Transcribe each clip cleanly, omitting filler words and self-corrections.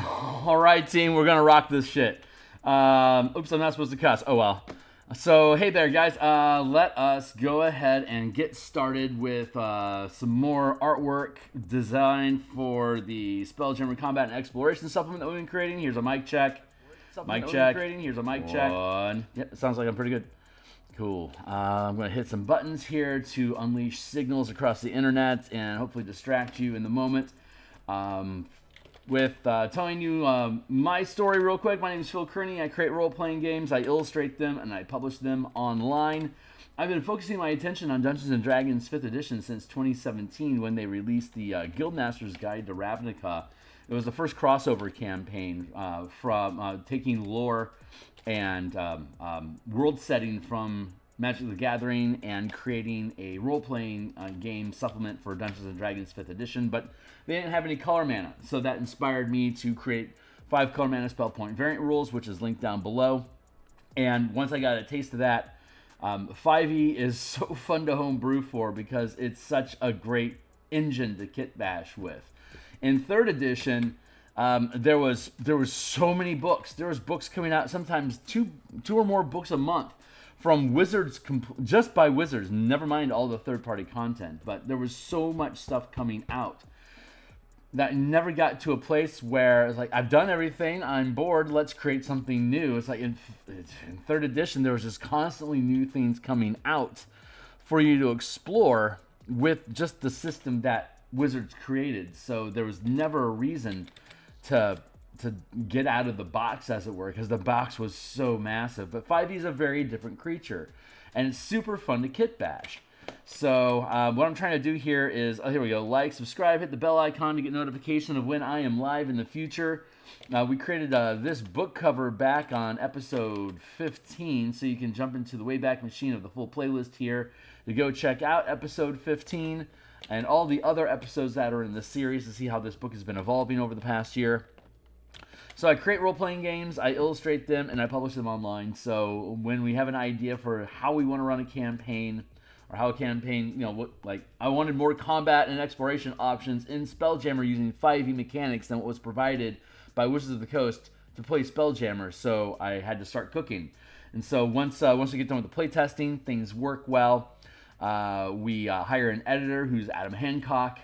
All right, team, we're gonna rock this shit. Oops, I'm not supposed to cuss. Oh well. So hey there, guys. Let us go ahead and get started with some more artwork designed for the Spelljammer Combat and Exploration supplement that we've been creating. Here's a mic check. Mic check. Here's a mic check. One. Yep, it sounds like I'm pretty good. Cool. I'm going to hit some buttons here to unleash signals across the internet and hopefully distract you in the moment. With telling you my story real quick. My name is Phil Kearney. I create role-playing games, I illustrate them, and I publish them online. I've been focusing my attention on Dungeons & Dragons 5th edition since 2017 when they released the Guildmaster's Guide to Ravnica. It was the first crossover campaign from taking lore and world setting from Magic the Gathering and creating a role-playing game supplement for Dungeons & Dragons 5th edition, but they didn't have any color mana, so that inspired me to create 5 color mana spell point variant rules, which is linked down below. And once I got a taste of that, 5e is so fun to homebrew for because it's such a great engine to kit bash with. In 3rd edition, there was so many books. There was books coming out, sometimes two or more books a month from Wizards, just by Wizards, never mind all the third-party content. But there was so much stuff coming out that never got to a place where it's like, I've done everything, I'm bored, let's create something new. It's like in 3rd edition, there was just constantly new things coming out for you to explore with just the system that Wizards created. So there was never a reason to get out of the box, as it were, because the box was so massive. But 5e is a very different creature, and it's super fun to kit bash. So what I'm trying to do here is, here we go, like, subscribe, hit the bell icon to get notification of when I am live in the future. We created this book cover back on episode 15, so you can jump into the Wayback Machine of the full playlist here to go check out episode 15 and all the other episodes that are in the series to see how this book has been evolving over the past year. So I create role-playing games, I illustrate them, and I publish them online. So when we have an idea for how we want to run a campaign, or how a campaign, like I wanted more combat and exploration options in Spelljammer using 5e mechanics than what was provided by Wizards of the Coast to play Spelljammer. So I had to start cooking. And so once we get done with the playtesting, things work well. We hire an editor who's Adam Hancock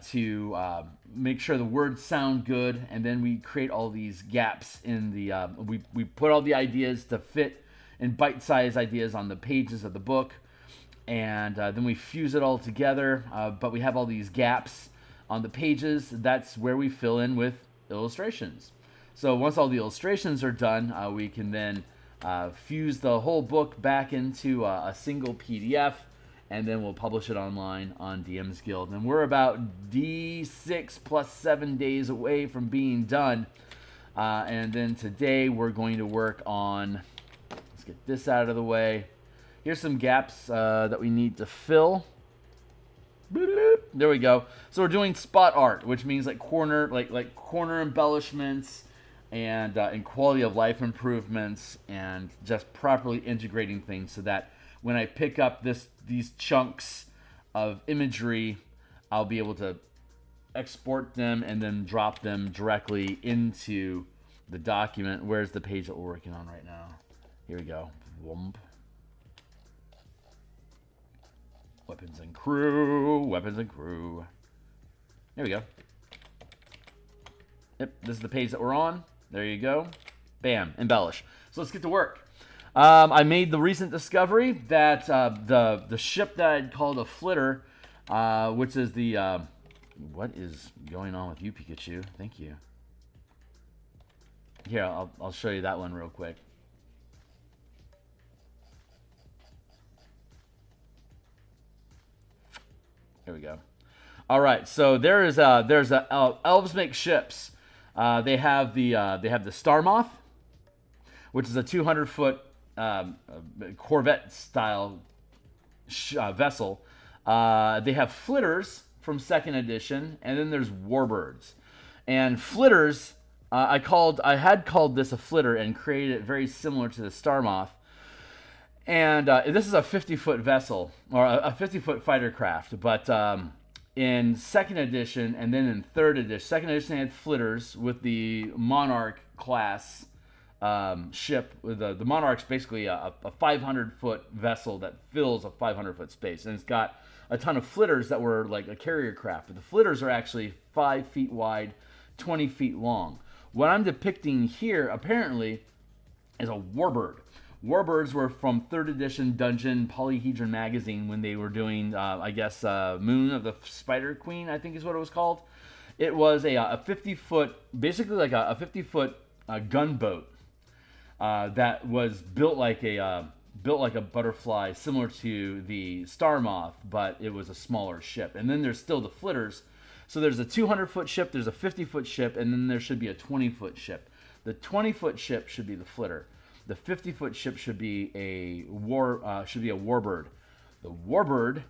to make sure the words sound good, and then we create all these gaps in the we put all the ideas to fit in bite-sized ideas on the pages of the book, and then we fuse it all together, but we have all these gaps on the pages. That's where we fill in with illustrations. So once all the illustrations are done, we can then fuse the whole book back into a single PDF, and then we'll publish it online on DMsGuild. And we're about D6 plus 7 days away from being done. And then today we're going to work on, let's get this out of the way. Here's some gaps that we need to fill. There we go. So we're doing spot art, which means like corner embellishments and quality of life improvements, and just properly integrating things so that when I pick up these chunks of imagery, I'll be able to export them and then drop them directly into the document. Where's the page that we're working on right now? Here we go. Whoomp. Weapons and crew. Weapons and crew. There we go. Yep, this is the page that we're on. There you go. Bam. Embellish. So let's get to work. I made the recent discovery that the ship that I'd called a flitter, which is the... what is going on with you, Pikachu? Thank you. Here, I'll show you that one real quick. Here we go. All right, so there's elves make ships. They have the Star Moth, which is a 200-foot Corvette style vessel. They have flitters from 2nd edition, and then there's warbirds. And flitters, I had called this a flitter and created it very similar to the Star Moth. And this is a 50-foot vessel, or a 50-foot fighter craft, but in second edition, and then in third edition. Second edition, they had flitters with the Monarch class ship. The Monarch's basically a 500-foot vessel that fills a 500-foot space, and it's got a ton of flitters that were like a carrier craft. But the flitters are actually 5 feet wide, 20 feet long. What I'm depicting here, apparently, is a warbird. Warbirds were from 3rd edition Dungeon Polyhedron magazine when they were doing, I guess, Moon of the Spider Queen, I think is what it was called. It was a 50-foot, basically like a 50-foot gunboat that was built like a butterfly, similar to the Star Moth, but it was a smaller ship. And then there's still the flitters. So there's a 200-foot ship, there's a 50-foot ship, and then there should be a 20-foot ship. The 20-foot ship should be the flitter. The 50-foot ship should be a warbird. The warbird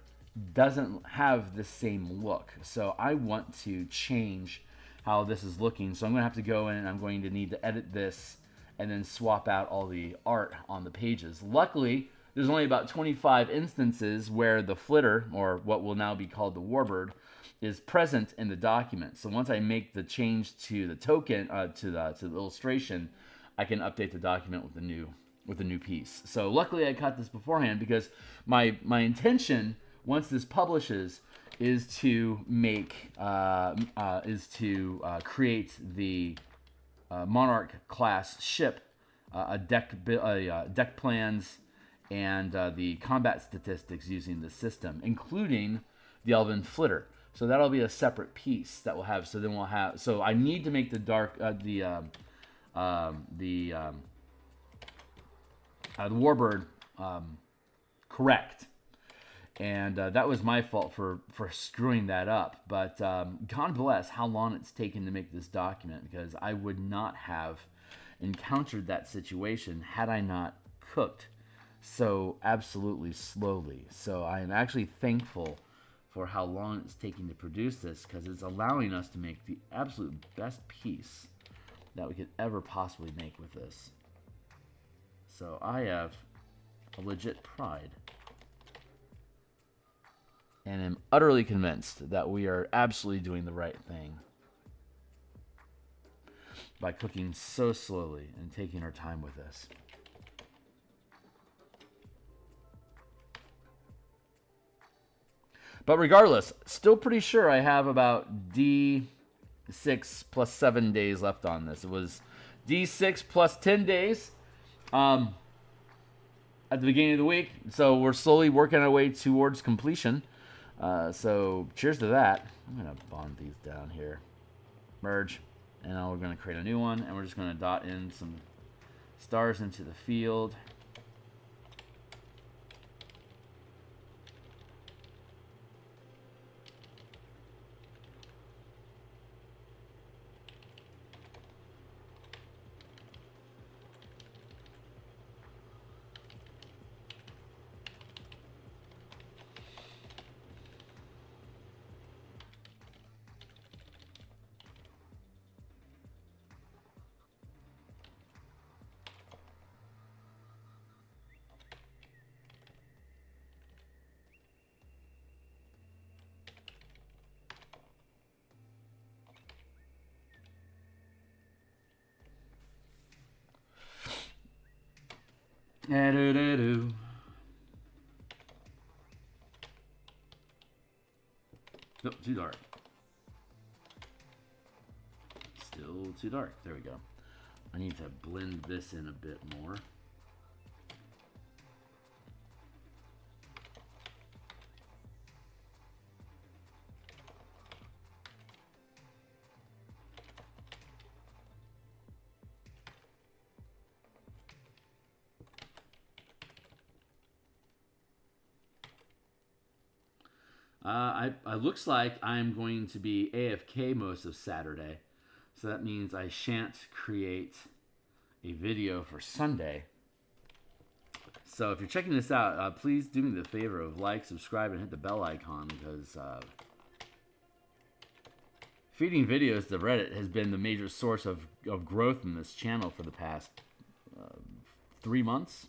doesn't have the same look, so I want to change how this is looking. So I'm going to have to go in and I'm going to need to edit this and then swap out all the art on the pages. Luckily, there's only about 25 instances where the flitter, or what will now be called the warbird, is present in the document. So once I make the change to the token, to the illustration, I can update the document with a new piece. So luckily I cut this beforehand, because my intention once this publishes is to make create the Monarch class ship, deck plans, and the combat statistics using the system, including the Elven Flitter. So that'll be a separate piece that we'll have. So then we'll have. So I need to make the warbird correct, and that was my fault for screwing that up. But God bless how long it's taken to make this document, because I would not have encountered that situation had I not cooked so absolutely slowly. So I am actually thankful for how long it's taking to produce this, because it's allowing us to make the absolute best piece that we could ever possibly make with this. So I have a legit pride, and am utterly convinced that we are absolutely doing the right thing by cooking so slowly and taking our time with this. But regardless, still pretty sure I have about D6 plus 7 days left on this. It was D6 plus 10 days at the beginning of the week. So we're slowly working our way towards completion. So cheers to that. I'm going to bond these down here. Merge. And now we're going to create a new one. And we're just going to dot in some stars into the field. Nope, too dark. Still too dark. There we go. I need to blend this in a bit more. It looks like I'm going to be AFK most of Saturday, so that means I shan't create a video for Sunday. So if you're checking this out, please do me the favor of like, subscribe, and hit the bell icon, because feeding videos to Reddit has been the major source of growth in this channel for the past 3 months.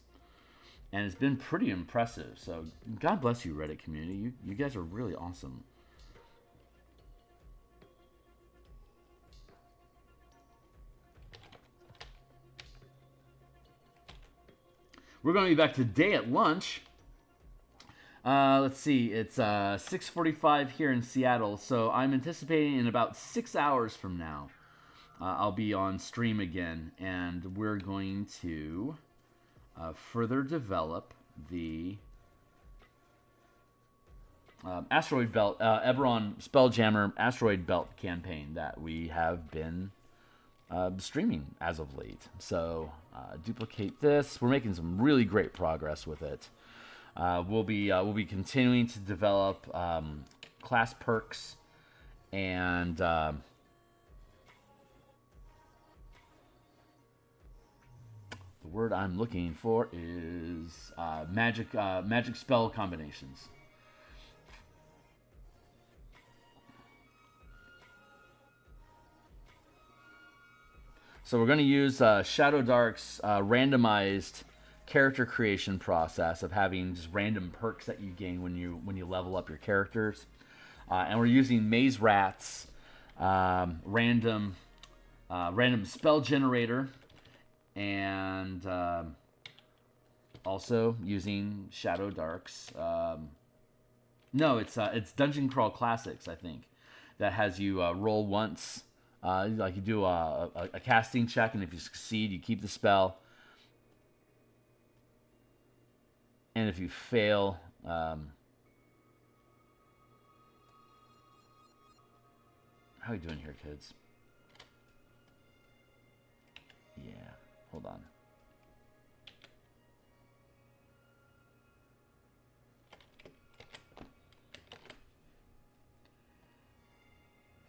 And it's been pretty impressive. So God bless you, Reddit community. You guys are really awesome. We're going to be back today at lunch. Let's see. It's 6:45 here in Seattle, so I'm anticipating in about 6 hours from now, I'll be on stream again, and we're going to further develop the Asteroid Belt, Eberron Spelljammer Asteroid Belt campaign that we have been streaming as of late. So duplicate this. We're making some really great progress with it. We'll be continuing to develop class perks and the word I'm looking for is magic spell combinations. So we're going to use Shadow Dark's randomized character creation process of having just random perks that you gain when you level up your characters, and we're using Maze Rat's random spell generator, and also using Shadow Dark's no, it's Dungeon Crawl Classics, I think, that has you roll once. Like you do a casting check, and if you succeed, you keep the spell. And if you fail, how are we doing here, kids? Yeah, hold on.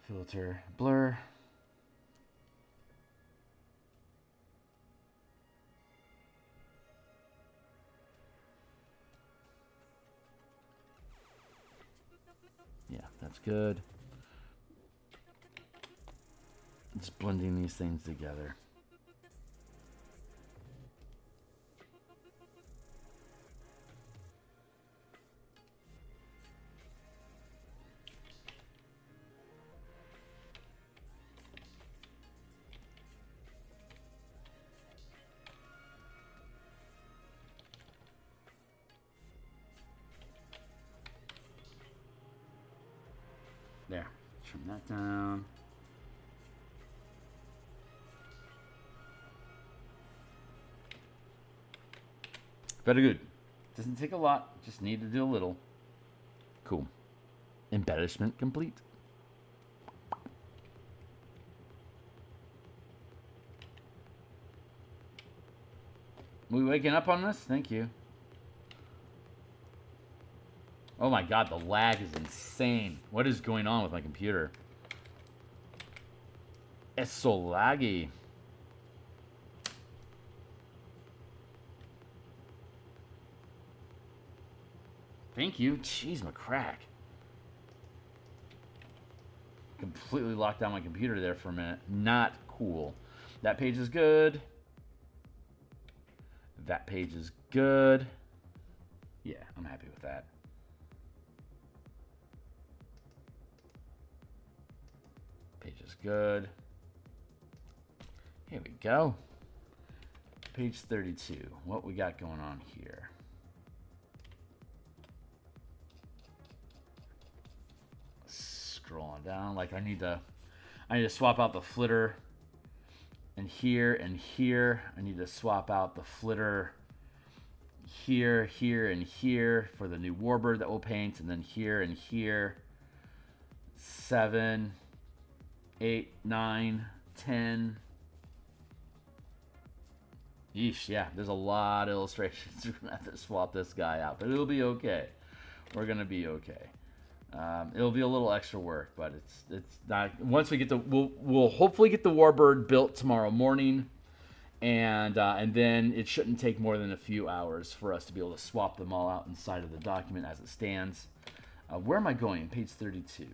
Filter, blur. Yeah, that's good. Just blending these things together. There, trim that down. Very good. Doesn't take a lot, just need to do a little. Cool. Embellishment complete. We waking up on this? Thank you. Oh my god, the lag is insane. What is going on with my computer? It's so laggy. Thank you. Jeez, my crack. Completely locked down my computer there for a minute. Not cool. That page is good. That page is good. Yeah, I'm happy with that. Page is good. Here we go. Page 32. What we got going on here? Scrolling down, like I need to swap out the flitter, and here. I need to swap out the flitter here, and here for the new warbird that we'll paint, and then here and here. 7, 8, 9, 10. Yeesh, yeah, there's a lot of illustrations. We're gonna have to swap this guy out, but it'll be okay. We're gonna be okay. It'll be a little extra work, but it's not. Once we get the, we'll hopefully get the warbird built tomorrow morning, and then it shouldn't take more than a few hours for us to be able to swap them all out inside of the document as it stands. Where am I going? Page 32.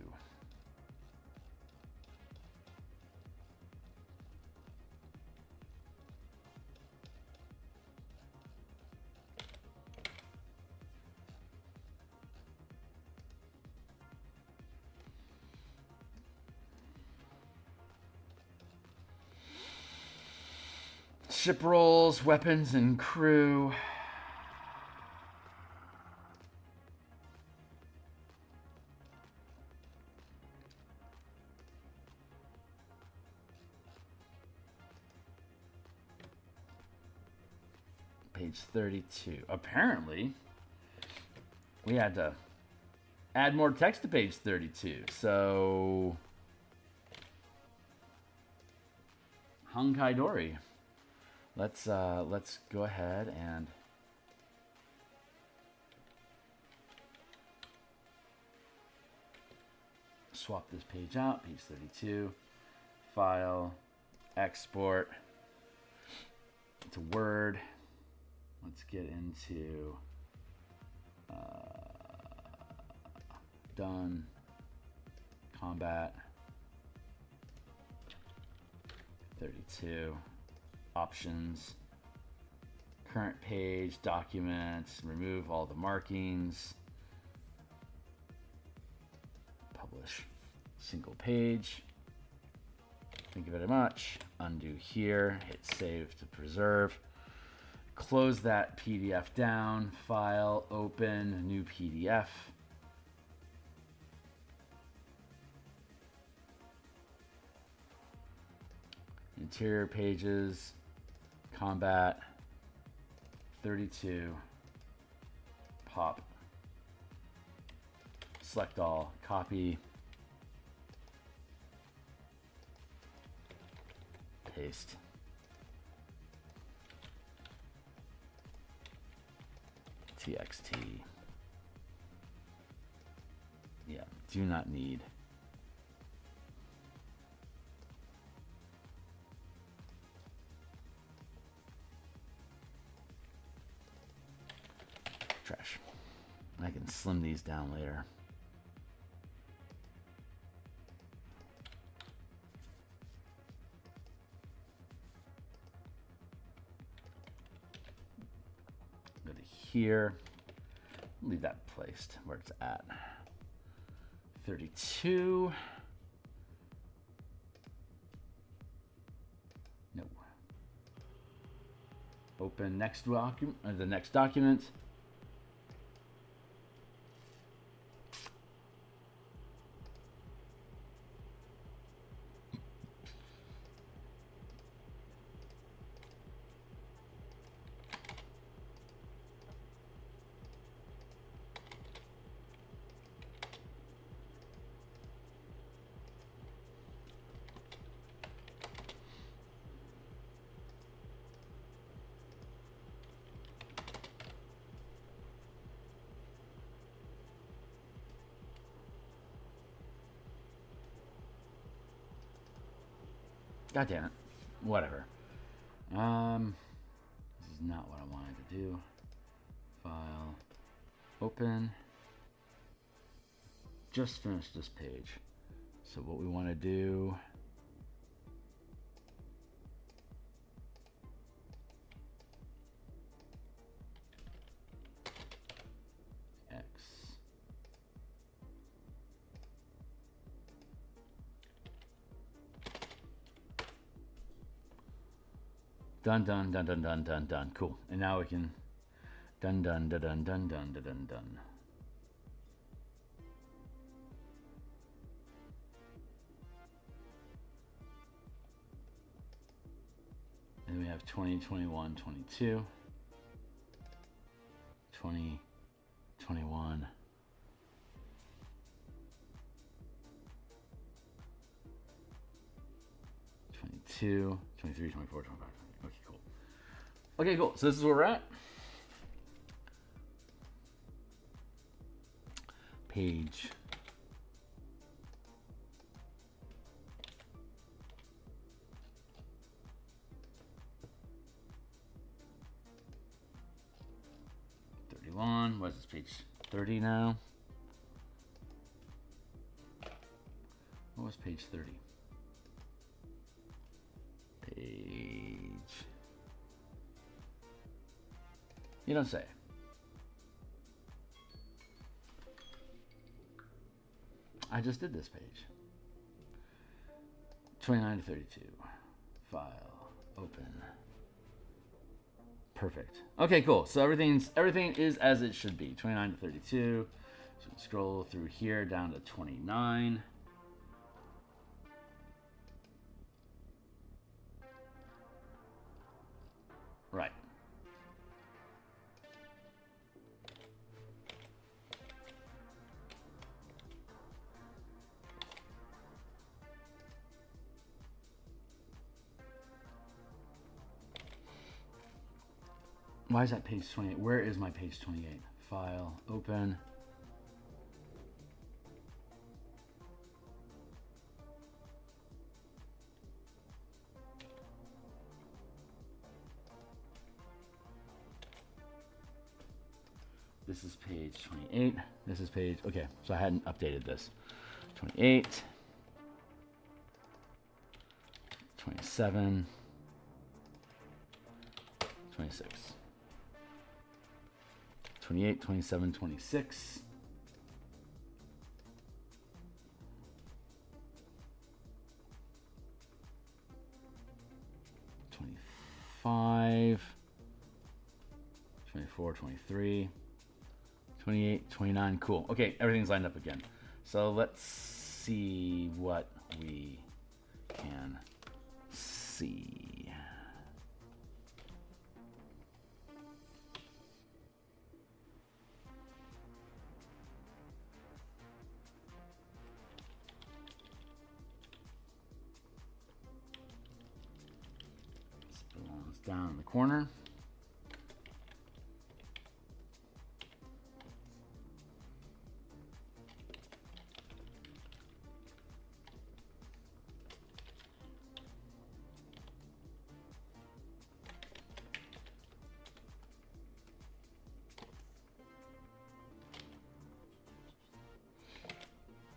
Ship rolls, weapons, and crew. page 32. Apparently, we had to add more text to page 32. So, Honkai Dori. Let's go ahead and swap this page out. Page 32. File. Export to Word. Let's get into done. Combat. 32. Options. Current page. Documents. Remove all the markings. Publish. Single page. Thank you very much. Undo here. Hit save to preserve. Close that PDF down. File. Open. New PDF. Interior pages. Combat. 32. Pop. Select all. Copy. Paste. TXT. Yeah, do not need. Trash. I can slim these down later. Here, leave that placed where it's at. 32. No. Open next document, the next document. God damn it. Whatever. This is not what I wanted to do. File. Open. Just finished this page. So what we want to do... Done, done, done, done, done, done, done. Cool. And now we can done, done, done, done, done, done, done, done, done. And we have 20, 21, 22. 20, 21. 22, 23, 24, 25. Okay, cool. Okay, cool. So this is where we're at. Page. What is this, page 30 now? What was page 30? Page... You don't say. I just did this page. 29 to 32. File. Open. Perfect. Okay, cool. So everything is as it should be. 29 to 32. So scroll through here down to 29. Right. Why is that page 28? Where is my page 28? File, open. This is page 28. This is page, okay, so I hadn't updated this. 28, 27, 26. 28, 27, 26. 25, 24, 23, 28, 29. Cool. Okay, everything's lined up again. So let's see what we can see. Down in the corner.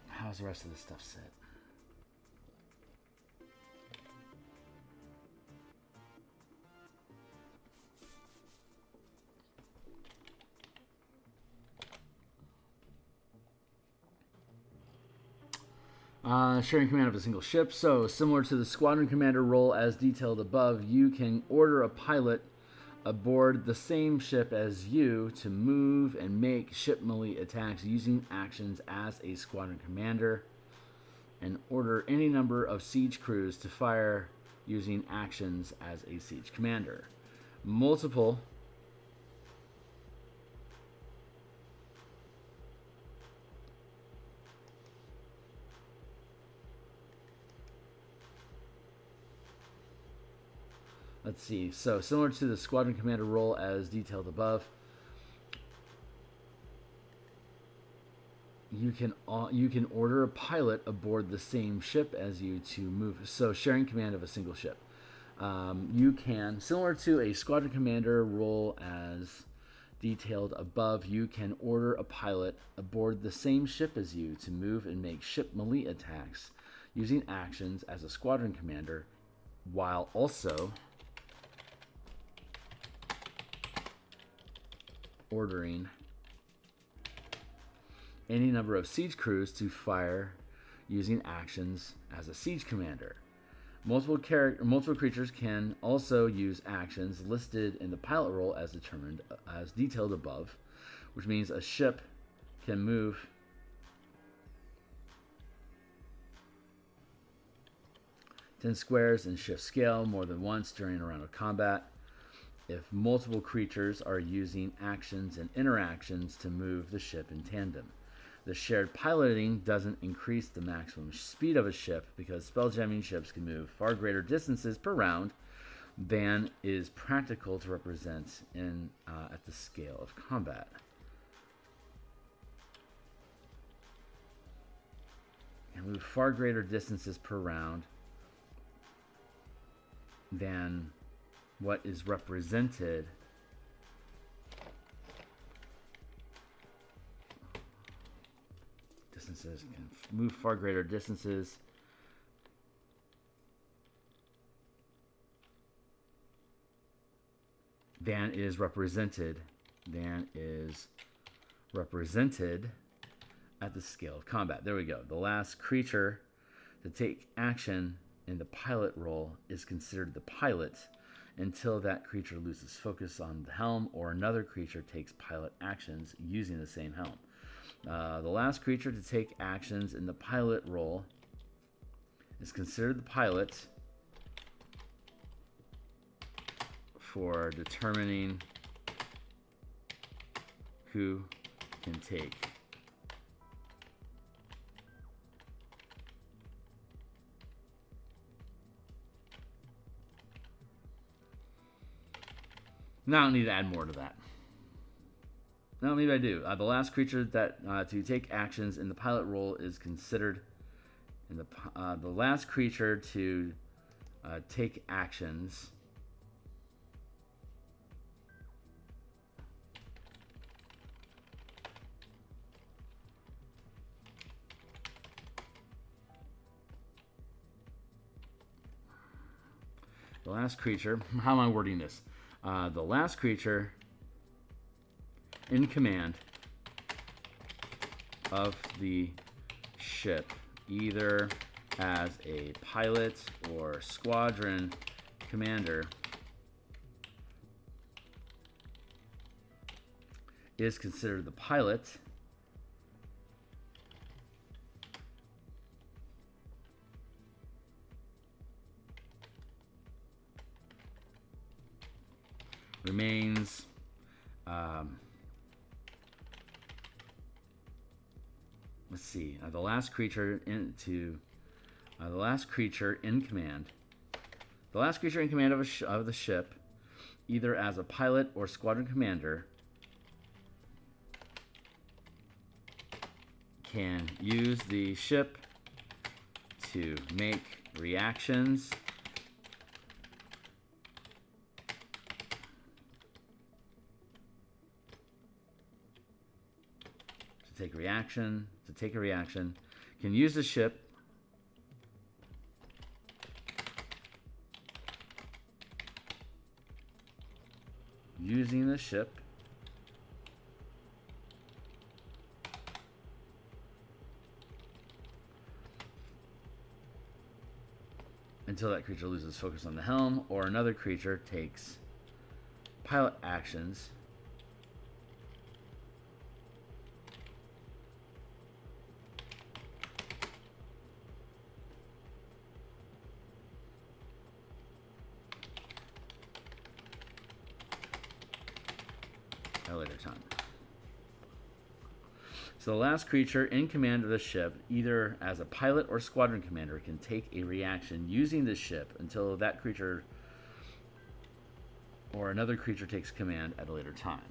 How's the rest of the stuff set? Sharing command of a single ship. So, similar to the squadron commander role as detailed above, you can order a pilot aboard the same ship as you to move and make ship melee attacks using actions as a squadron commander, and order any number of siege crews to fire using actions as a siege commander. Multiple Let's see. So, similar to the squadron commander role as detailed above, you can order a pilot aboard the same ship as you to move. So, sharing command of a single ship. You can, similar to a squadron commander role as detailed above, you can order a pilot aboard the same ship as you to move and make ship melee attacks using actions as a squadron commander, while also ordering any number of siege crews to fire using actions as a siege commander. Multiple creatures can also use actions listed in the pilot role as detailed above, which means a ship can move ten squares in shift scale more than once during a round of combat. If multiple creatures are using actions and interactions to move the ship in tandem. The shared piloting doesn't increase the maximum speed of a ship because spelljamming ships can move far greater distances per round than is practical to represent at the scale of combat. And move far greater distances per round than what is represented distances can move far greater distances than is represented at the scale of combat. There we go. The last creature to take action in the pilot role is considered the pilot until that creature loses focus on the helm or another creature takes pilot actions using the same helm. The last creature to take actions in the pilot role is considered the pilot for determining who can take Now I don't need to add more to that. Not only do I do, the last creature that to take actions in the pilot roll is considered in the last creature to take actions the last creature, how am I wording this? The last creature in command of the ship, either as a pilot or squadron commander, is considered the pilot. Remains let's see. The last creature in command. The last creature in command of the ship, either as a pilot or squadron commander, can use the ship to make reactions to take a reaction, can use the ship using the ship until that creature loses focus on the helm, or another creature takes pilot actions at a later time. So the last creature in command of the ship, either as a pilot or squadron commander, can take a reaction using the ship until that creature or another creature takes command at a later time.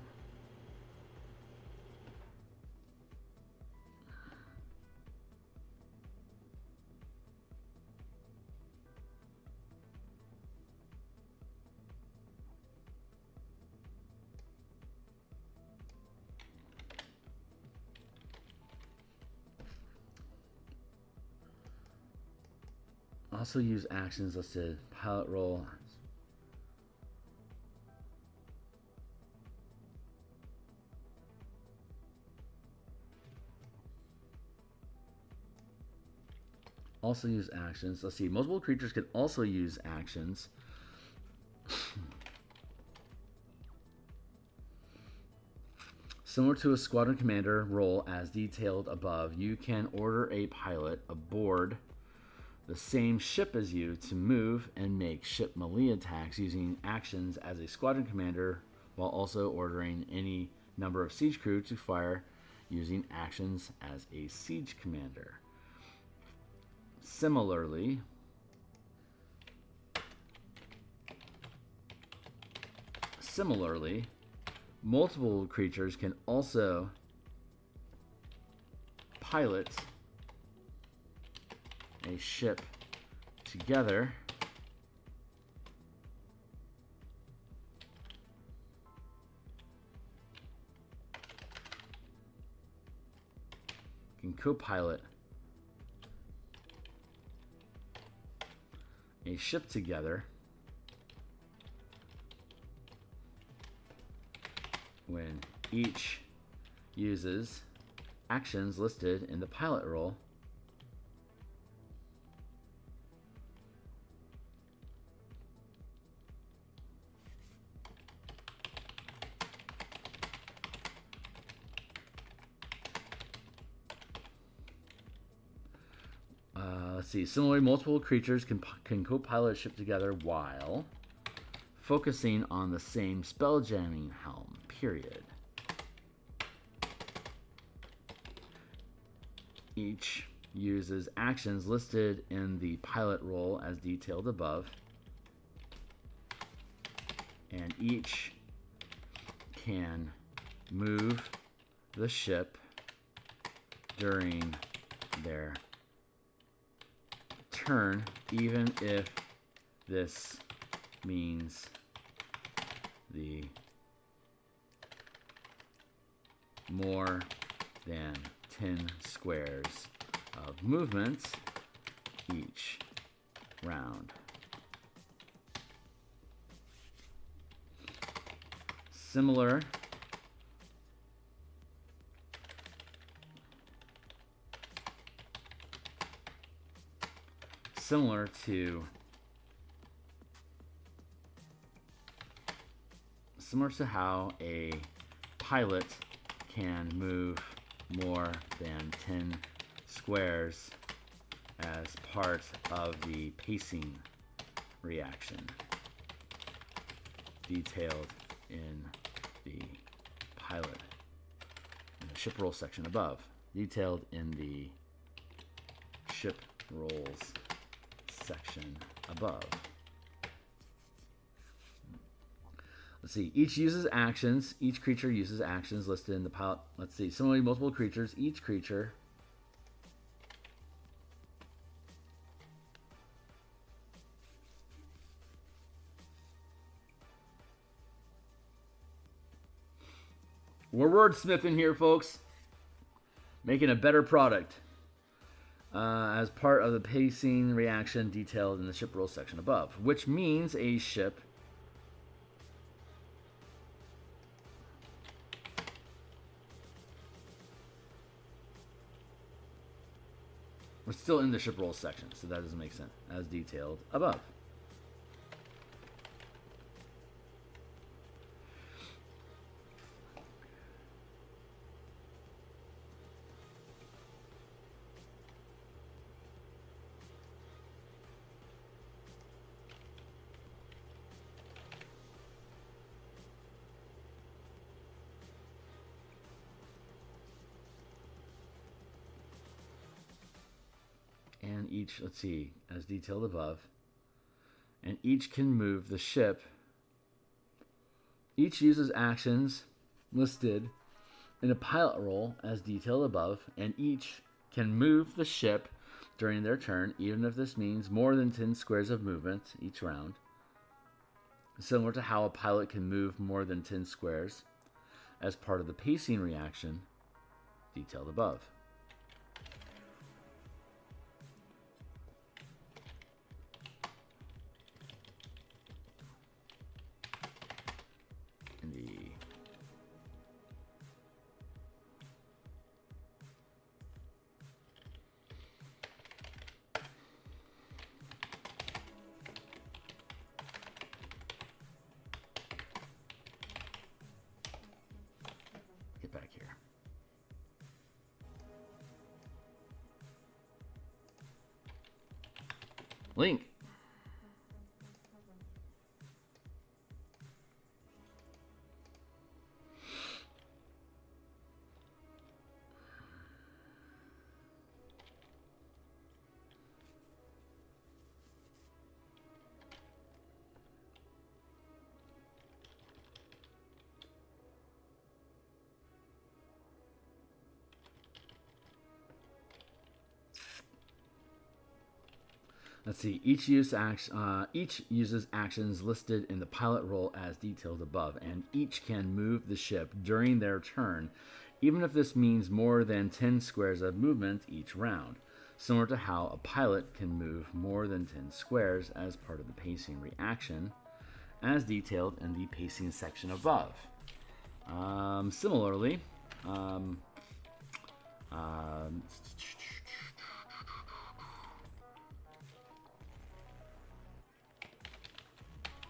Also use actions listed pilot roll. Also use actions. Let's see. Multiple creatures can also use actions. Similar to a squadron commander role as detailed above, you can order a pilot aboard the same ship as you to move and make ship melee attacks using actions as a squadron commander, while also ordering any number of siege crew to fire using actions as a siege commander. Similarly, multiple creatures can also pilot a ship together can co-pilot a ship together when each uses actions listed in the pilot role let's see. Similarly, multiple creatures can co-pilot a ship together while focusing on the same spelljamming helm, period. Each uses actions listed in the pilot role as detailed above, and each can move the ship during their turn, even if this means the more than 10 squares of movement each round. Similar to how a pilot can move more than 10 squares as part of the pacing reaction, detailed in the pilot, in the ship roll section above, detailed in the ship rolls section above. Let's see, each creature uses actions listed in the pilot. Let's see, similarly, multiple creatures, each creature we're wordsmithing here, folks, making a better product as part of the pacing reaction detailed in the ship roll section above, which means a ship we're still in the ship roll section, so that doesn't make sense, as detailed above. And each, let's see, as detailed above, and each can move the ship. Each uses actions listed in a pilot roll as detailed above, and each can move the ship during their turn, even if this means more than 10 squares of movement each round. Similar to how a pilot can move more than 10 squares as part of the pacing reaction detailed above. Get back here. Link. Let's see, each uses actions listed in the pilot roll as detailed above, and each can move the ship during their turn, even if this means more than 10 squares of movement each round, similar to how a pilot can move more than 10 squares as part of the pacing reaction, as detailed in the pacing section above. Similarly,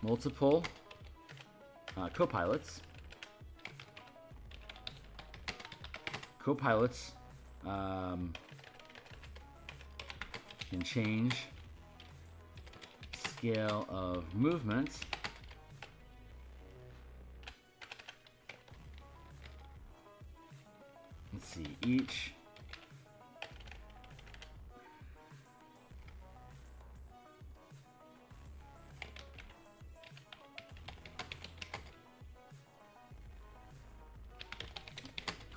multiple co-pilots. Co-pilots can change scale of movement let's see, each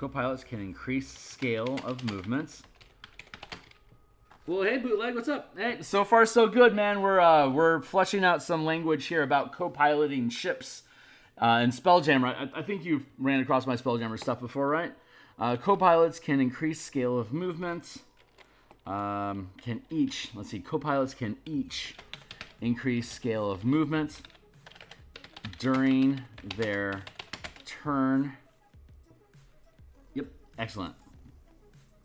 Co-pilots can increase scale of movements. Well, hey, Bootleg, what's up? Hey, so far so good, man. We're fleshing out some language here about co-piloting ships in Spelljammer. I think you've ran across my Spelljammer stuff before, right? Co-pilots can increase scale of movement. Co-pilots can each increase scale of movement during their turn. Yep, excellent.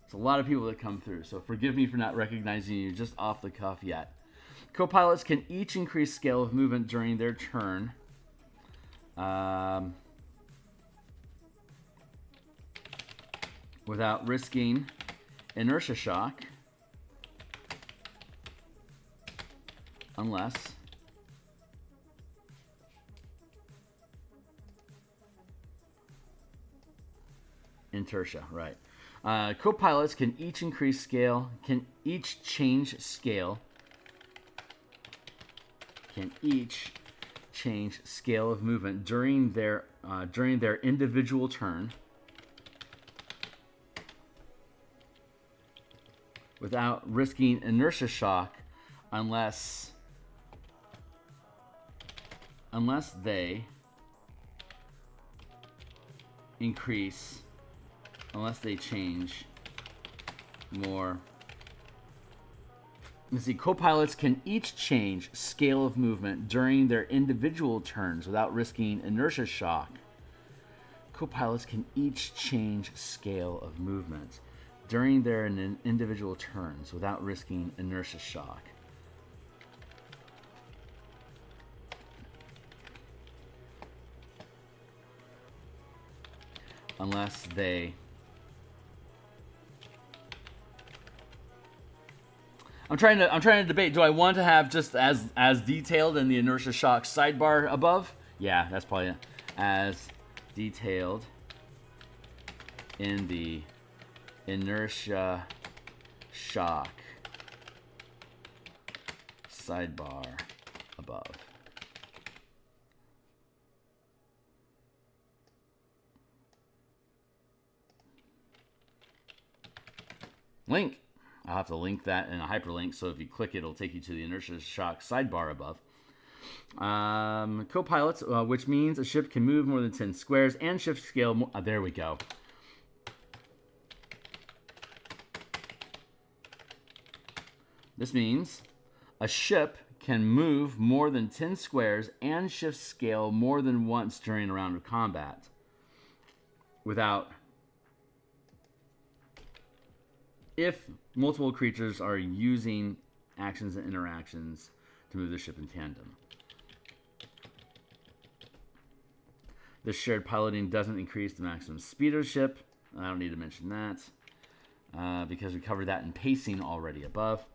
It's a lot of people that come through, so forgive me for not recognizing you just off the cuff yet. Co-pilots can each increase scale of movement during their turn. Without risking inertia shock. Unless inertia, right. Co-pilots can each increase scale, can each change scale, of movement during their individual turn without risking inertia shock unless they change more. Let's see, co-pilots can each change scale of movement during their individual turns without risking inertia shock. Co-pilots can each change scale of movement during their individual turns without risking inertia shock. Unless they... I'm trying to debate. Do I want to have just as detailed in the inertia shock sidebar above? Yeah, that's probably it. As detailed in the inertia shock sidebar above. Link. I'll have to link that in a hyperlink, so if you click it, it'll take you to the inertia shock sidebar above. Co-pilots, which means a ship can move more than 10 squares and shift scale more. There we go. This means a ship can move more than 10 squares and shift scale more than once during a round of combat without... if multiple creatures are using actions and interactions to move the ship in tandem. This shared piloting doesn't increase the maximum speed of the ship. I don't need to mention that because we covered that in pacing already above.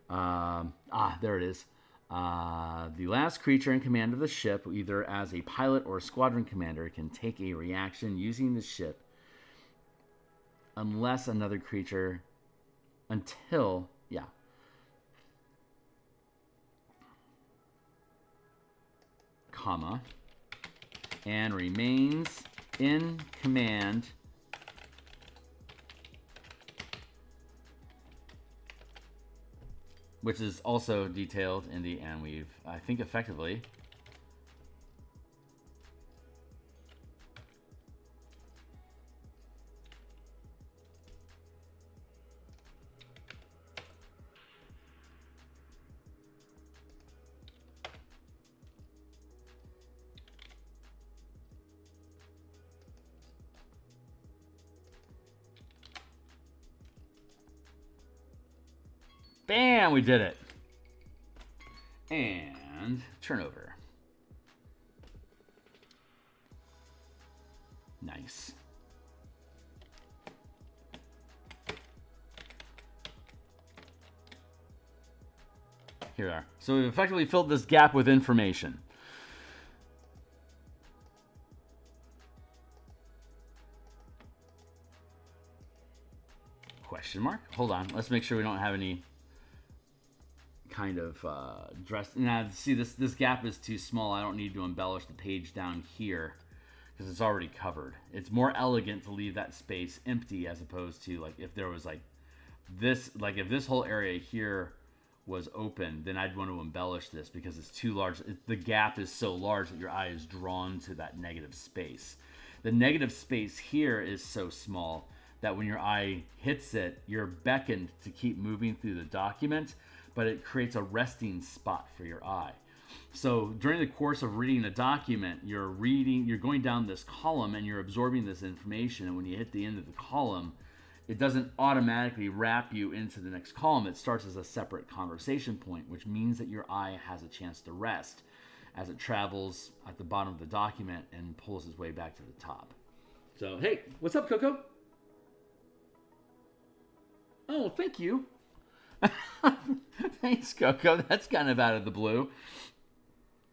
There it is. The last creature in command of the ship, either as a pilot or a squadron commander, can take a reaction using the ship unless another creature... until, yeah. Comma. And remains in command which is also detailed in the, and we've, I think, effectively bam, we did it. And turnover. Nice. Here we are. So we've effectively filled this gap with information. Question mark? Hold on. Let's make sure we don't have any kind of dress. Now, see, this gap is too small. I don't need to embellish the page down here because it's already covered. It's more elegant to leave that space empty as opposed to like if there was like this, like if this whole area here was open, then I'd want to embellish this because it's too large. The gap is so large that your eye is drawn to that negative space. The negative space here is so small that when your eye hits it, you're beckoned to keep moving through the document, but it creates a resting spot for your eye. So during the course of reading a document, you're going down this column and you're absorbing this information. And when you hit the end of the column, it doesn't automatically wrap you into the next column. It starts as a separate conversation point, which means that your eye has a chance to rest as it travels at the bottom of the document and pulls its way back to the top. So, hey, what's up, Coco? Oh, thank you. Thanks, Coco. That's kind of out of the blue.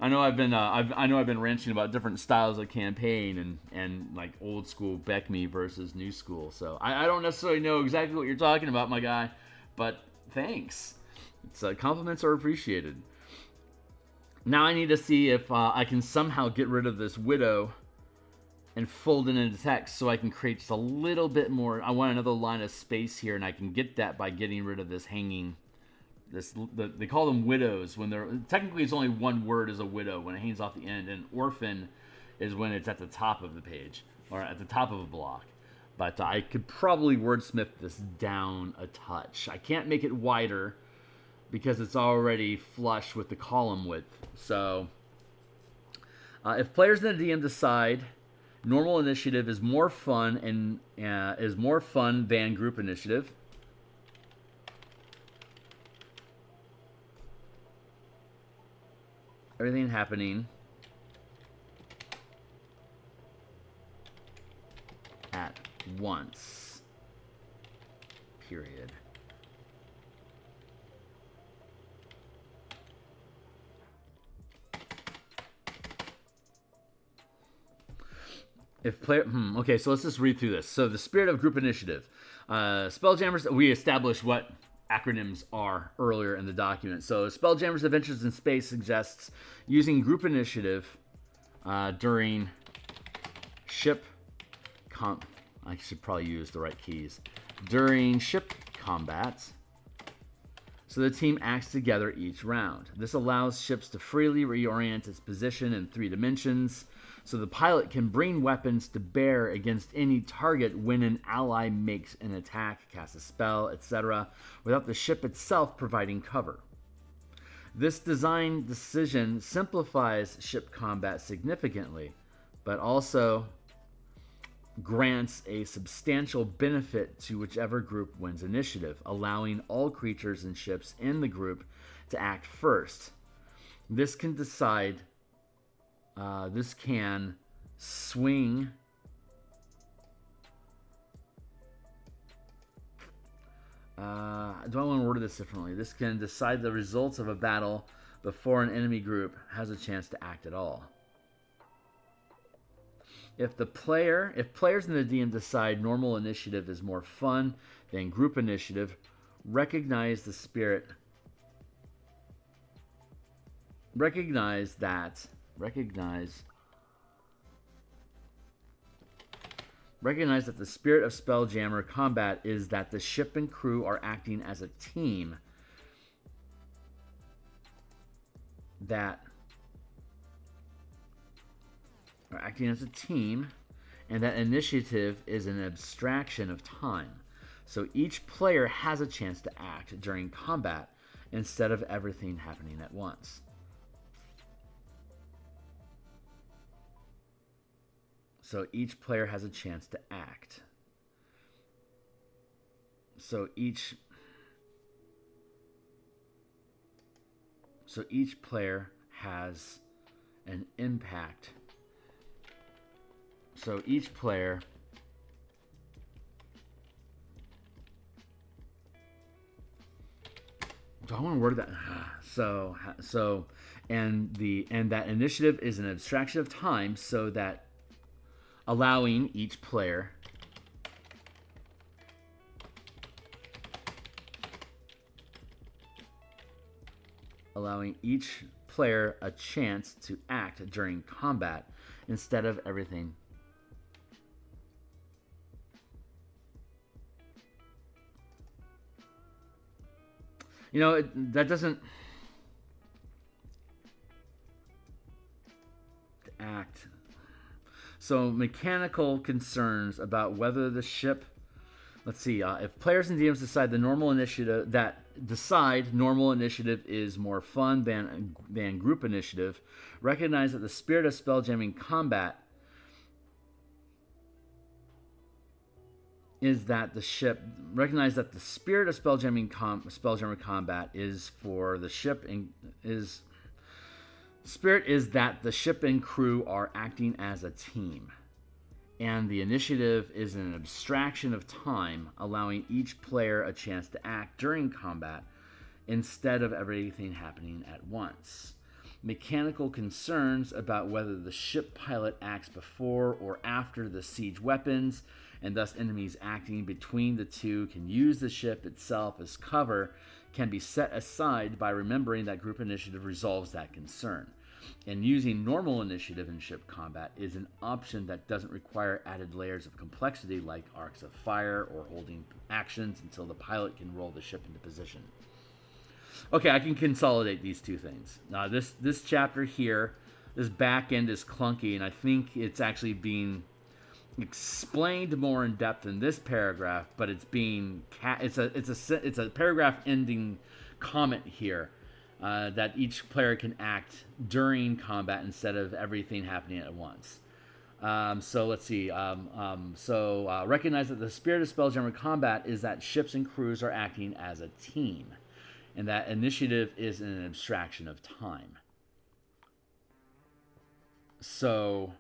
I know I've been ranting about different styles of campaign and like old school Beck me versus new school. So I don't necessarily know exactly what you're talking about, my guy, but thanks. It's compliments are appreciated. Now I need to see if I can somehow get rid of this widow and fold it into text so I can create just a little bit more. I want another line of space here, and I can get that by getting rid of this hanging. They call them widows when they're technically it's only one word is a widow when it hangs off the end, and orphan is when it's at the top of the page or at the top of a block. But I could probably wordsmith this down a touch. I can't make it wider because it's already flush with the column width. So if players in the DM decide normal initiative is more fun than group initiative, everything happening at once, period. If player, okay, so let's just read through this. So the spirit of group initiative. Spelljammers, we established what acronyms are earlier in the document. So Spelljammer's Adventures in Space suggests using group initiative during ship I should probably use the right keys. During ship combats, so the team acts together each round. This allows ships to freely reorient its position in 3 dimensions, so the pilot can bring weapons to bear against any target when an ally makes an attack, casts a spell, etc., without the ship itself providing cover. This design decision simplifies ship combat significantly, but also grants a substantial benefit to whichever group wins initiative, allowing all creatures and ships in the group to act first. This can swing do I want to word this differently? This can decide the results of a battle before an enemy group has a chance to act at all. If players in the DM decide normal initiative is more fun than group initiative, recognize that the spirit of Spelljammer combat is that the ship and crew are acting as a team and that initiative is an abstraction of time. So each player has a chance to act during combat instead of everything happening at once. So each player has a chance to act. So each player has an impact. So each player do I want to word that? And that initiative is an abstraction of time, so that allowing each player a chance to act during combat instead of everything You know, that doesn't act. So mechanical concerns about whether the ship. Let's see. If players and DMs decide normal initiative is more fun than group initiative, recognize that the spirit of spelljamming combat is that the ship. Recognize that the spirit of spelljammer combat is for the ship and is. Spirit is that the ship and crew are acting as a team, and the initiative is an abstraction of time, allowing each player a chance to act during combat instead of everything happening at once. Mechanical concerns about whether the ship pilot acts before or after the siege weapons, and thus enemies acting between the two can use the ship itself as cover, can be set aside by remembering that group initiative resolves that concern. And using normal initiative in ship combat is an option that doesn't require added layers of complexity like arcs of fire or holding actions until the pilot can roll the ship into position. Okay, I can consolidate these two things. Now, this chapter here, this back end is clunky, and I think it's actually being explained more in depth in this paragraph, but it's a paragraph ending comment here that each player can act during combat instead of everything happening at once. So let's see. Recognize that the spirit of Spelljammer combat is that ships and crews are acting as a team, and that initiative is an abstraction of time. So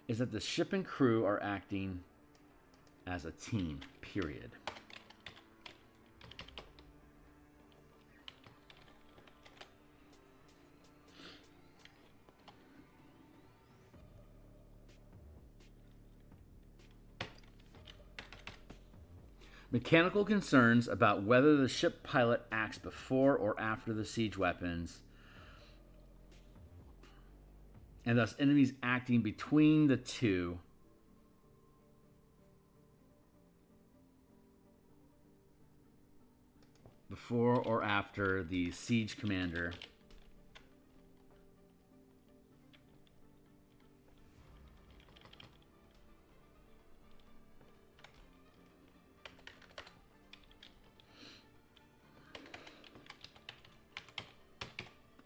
is that the ship and crew are acting as a team, period. Mechanical concerns about whether the ship pilot acts before or after the siege weapons, and thus enemies acting between the two before or after the siege commander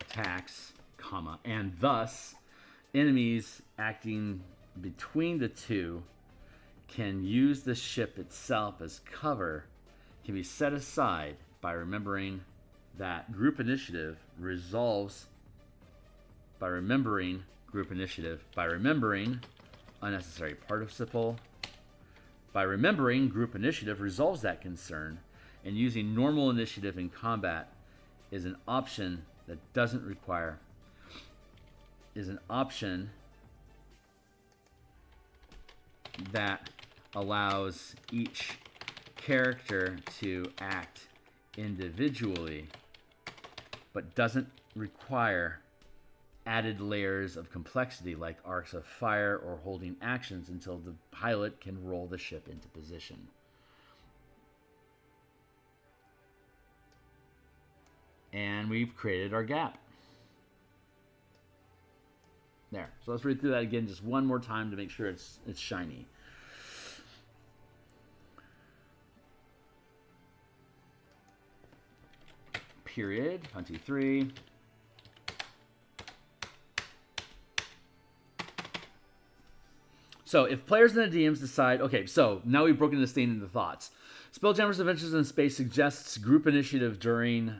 attacks, and thus enemies acting between the two can use the ship itself as cover, can be set aside by remembering that group initiative resolves by remembering unnecessary participle, by remembering group initiative resolves that concern, and using normal initiative in combat is an option that doesn't require is an option that allows each character to act individually, but doesn't require added layers of complexity like arcs of fire or holding actions until the pilot can roll the ship into position. And we've created our gap. There. So let's read through that again just one more time to make sure it's shiny. Period. 1, 2, 3. So if players and the DMs decide, okay, so now we've broken this thing into thoughts. Spelljammer's Adventures in Space suggests using group initiative during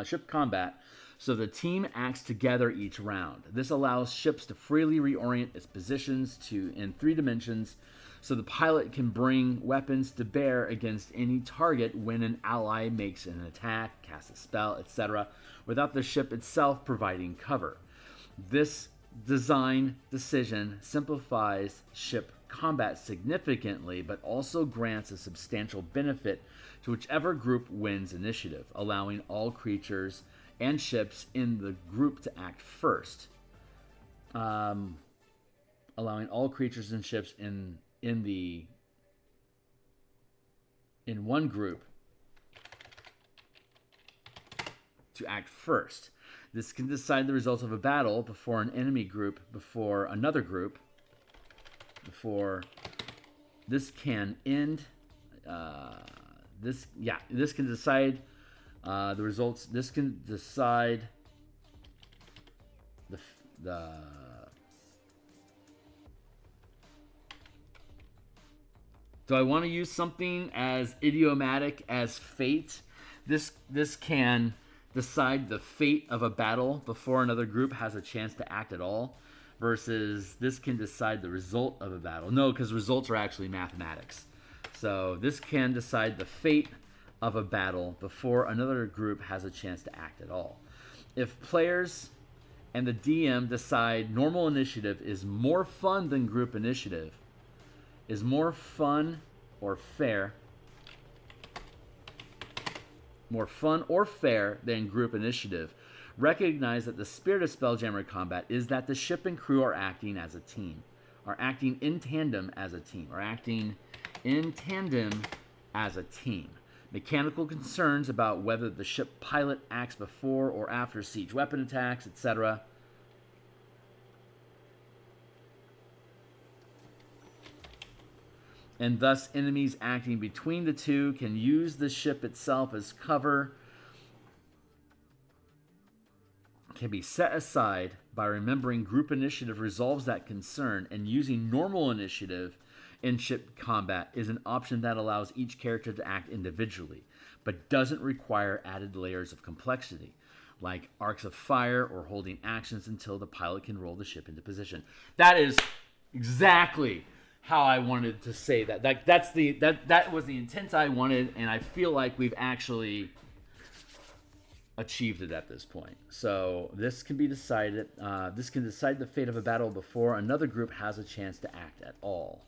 ship combat, so the team acts together each round. This allows ships to freely reorient its positions in 3 dimensions, so the pilot can bring weapons to bear against any target when an ally makes an attack, casts a spell, etc., without the ship itself providing cover. This design decision simplifies ship combat significantly, but also grants a substantial benefit to whichever group wins initiative, allowing all creatures and ships in the group to act first. Allowing all creatures and ships in one group to act first. This can decide the result of a battle before an enemy group, before another group, before this can end. This can decide the results. This can decide the Do I want to use something as idiomatic as fate? This can decide the fate of a battle before another group has a chance to act at all, versus this can decide the result of a battle. No, because results are actually mathematics. So this can decide the fate of a battle before another group has a chance to act at all. If players and the DM decide normal initiative is more fun than group initiative, is more fun or fair than group initiative, recognize that the spirit of Spelljammer combat is that the ship and crew are acting as a team, are acting in tandem as a team, Mechanical concerns about whether the ship pilot acts before or after siege weapon attacks, etc. And thus enemies acting between the two can use the ship itself as cover, can be set aside by remembering group initiative resolves that concern, and using normal initiative in ship combat is an option that allows each character to act individually, but doesn't require added layers of complexity, like arcs of fire or holding actions until the pilot can roll the ship into position. That is exactly how I wanted to say that. That was the intent I wanted, and I feel like we've actually achieved it at this point. So this can be decided. This can decide the fate of a battle before another group has a chance to act at all.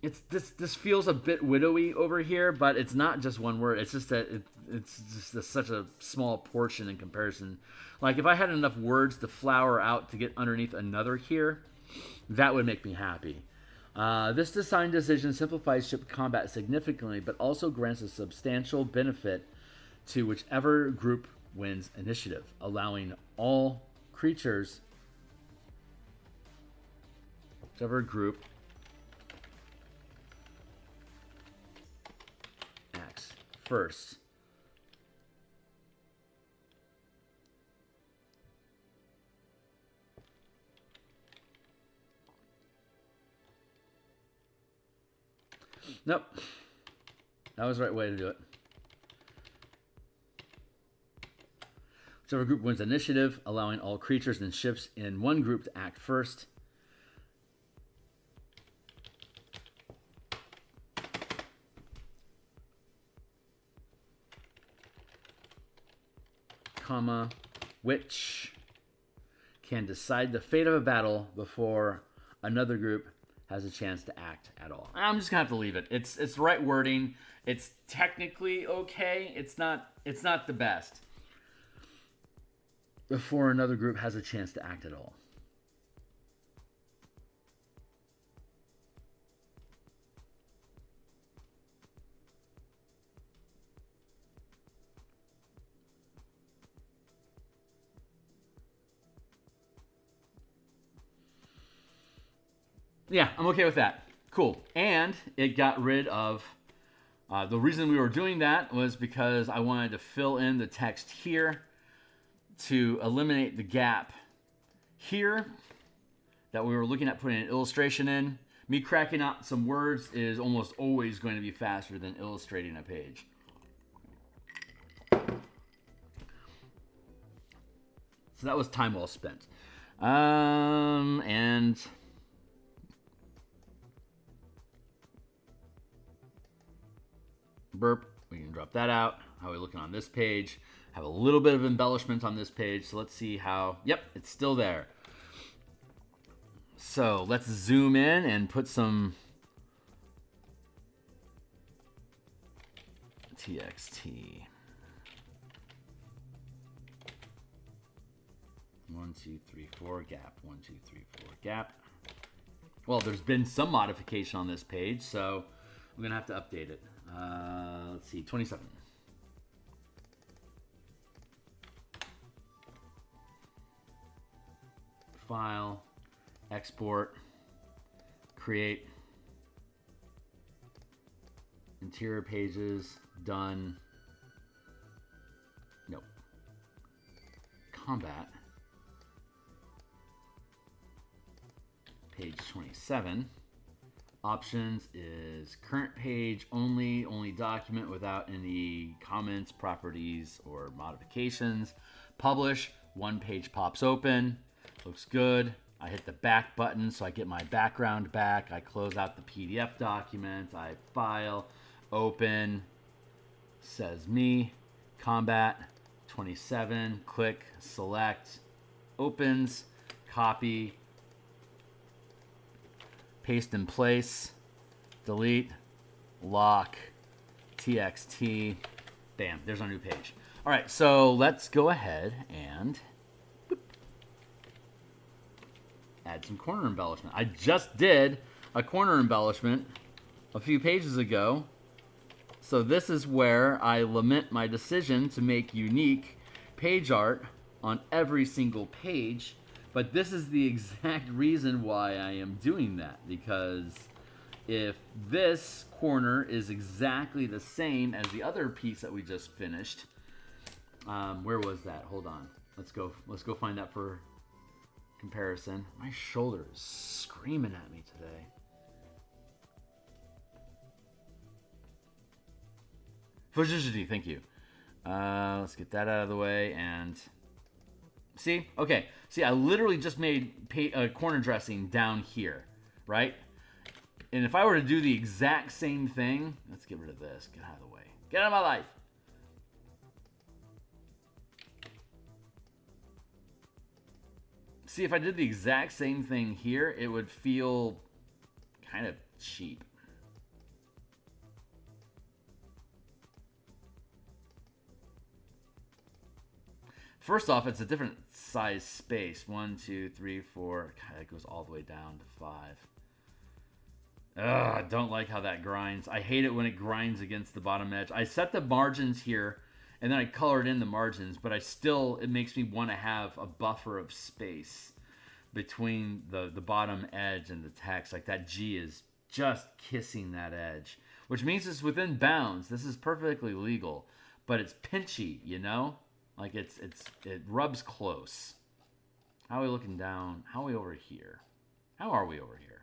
This feels a bit widowy over here, but it's not just one word. It's just that it's just such a small portion in comparison. Like if I had enough words to flower out to get underneath another here, that would make me happy. This design decision simplifies ship combat significantly, but also grants a substantial benefit to whichever group wins initiative, allowing all creatures, whichever group acts first. Nope. That was the right way to do it. Whichever group wins initiative, allowing all creatures and ships in one group to act first. Comma, which can decide the fate of a battle before another group has a chance to act at all. I'm just gonna have to leave it. It's the right wording. It's technically okay. It's not the best. Before another group has a chance to act at all. Yeah, I'm okay with that. Cool. And it got rid of, the reason we were doing that was because I wanted to fill in the text here to eliminate the gap here that we were looking at putting an illustration in. Me cracking out some words is almost always going to be faster than illustrating a page. So that was time well spent. And burp, we can drop that out. How are we looking on this page? Have a little bit of embellishment on this page, so let's see how. Yep, it's still there. So let's zoom in and put some TXT. 1, 2, 3, 4 gap. 1, 2, 3, 4 gap. Well, there's been some modification on this page, so I'm gonna have to update it. Let's see, 27. File, export, create, interior pages, done. Nope. Combat. Page 27. Options is current page only document without any comments, properties, or modifications. Publish, one page pops open. Looks good. I hit the back button so I get my background back. I close out the PDF document. I file, open, says me, combat, 27, click, select, opens, copy, paste in place, delete, lock, TXT, bam, there's our new page. All right, so let's go ahead and add some corner embellishment. I just did a corner embellishment a few pages ago. So this is where I lament my decision to make unique page art on every single page. But this is the exact reason why I am doing that. Because if this corner is exactly the same as the other piece that we just finished, where was that? Hold on. Let's go find that for comparison. My shoulder is screaming at me today. Fujiji, thank you. Let's get that out of the way and see. Okay, see, I literally just made corner dressing down here, right? And if I were to do the exact same thing, let's get rid of this. Get out of the way. Get out of my life. See, if I did the exact same thing here, it would feel kind of cheap. First off, it's a different size space. 1, 2, 3, 4. God, it goes all the way down to 5. Ugh, I don't like how that grinds. I hate it when it grinds against the bottom edge. I set the margins here, and then I colored in the margins, but it makes me want to have a buffer of space between the bottom edge and the text. Like that G is just kissing that edge, which means it's within bounds. This is perfectly legal, but it's pinchy, you know? Like it rubs close. How are we looking down? How are we over here? How are we over here?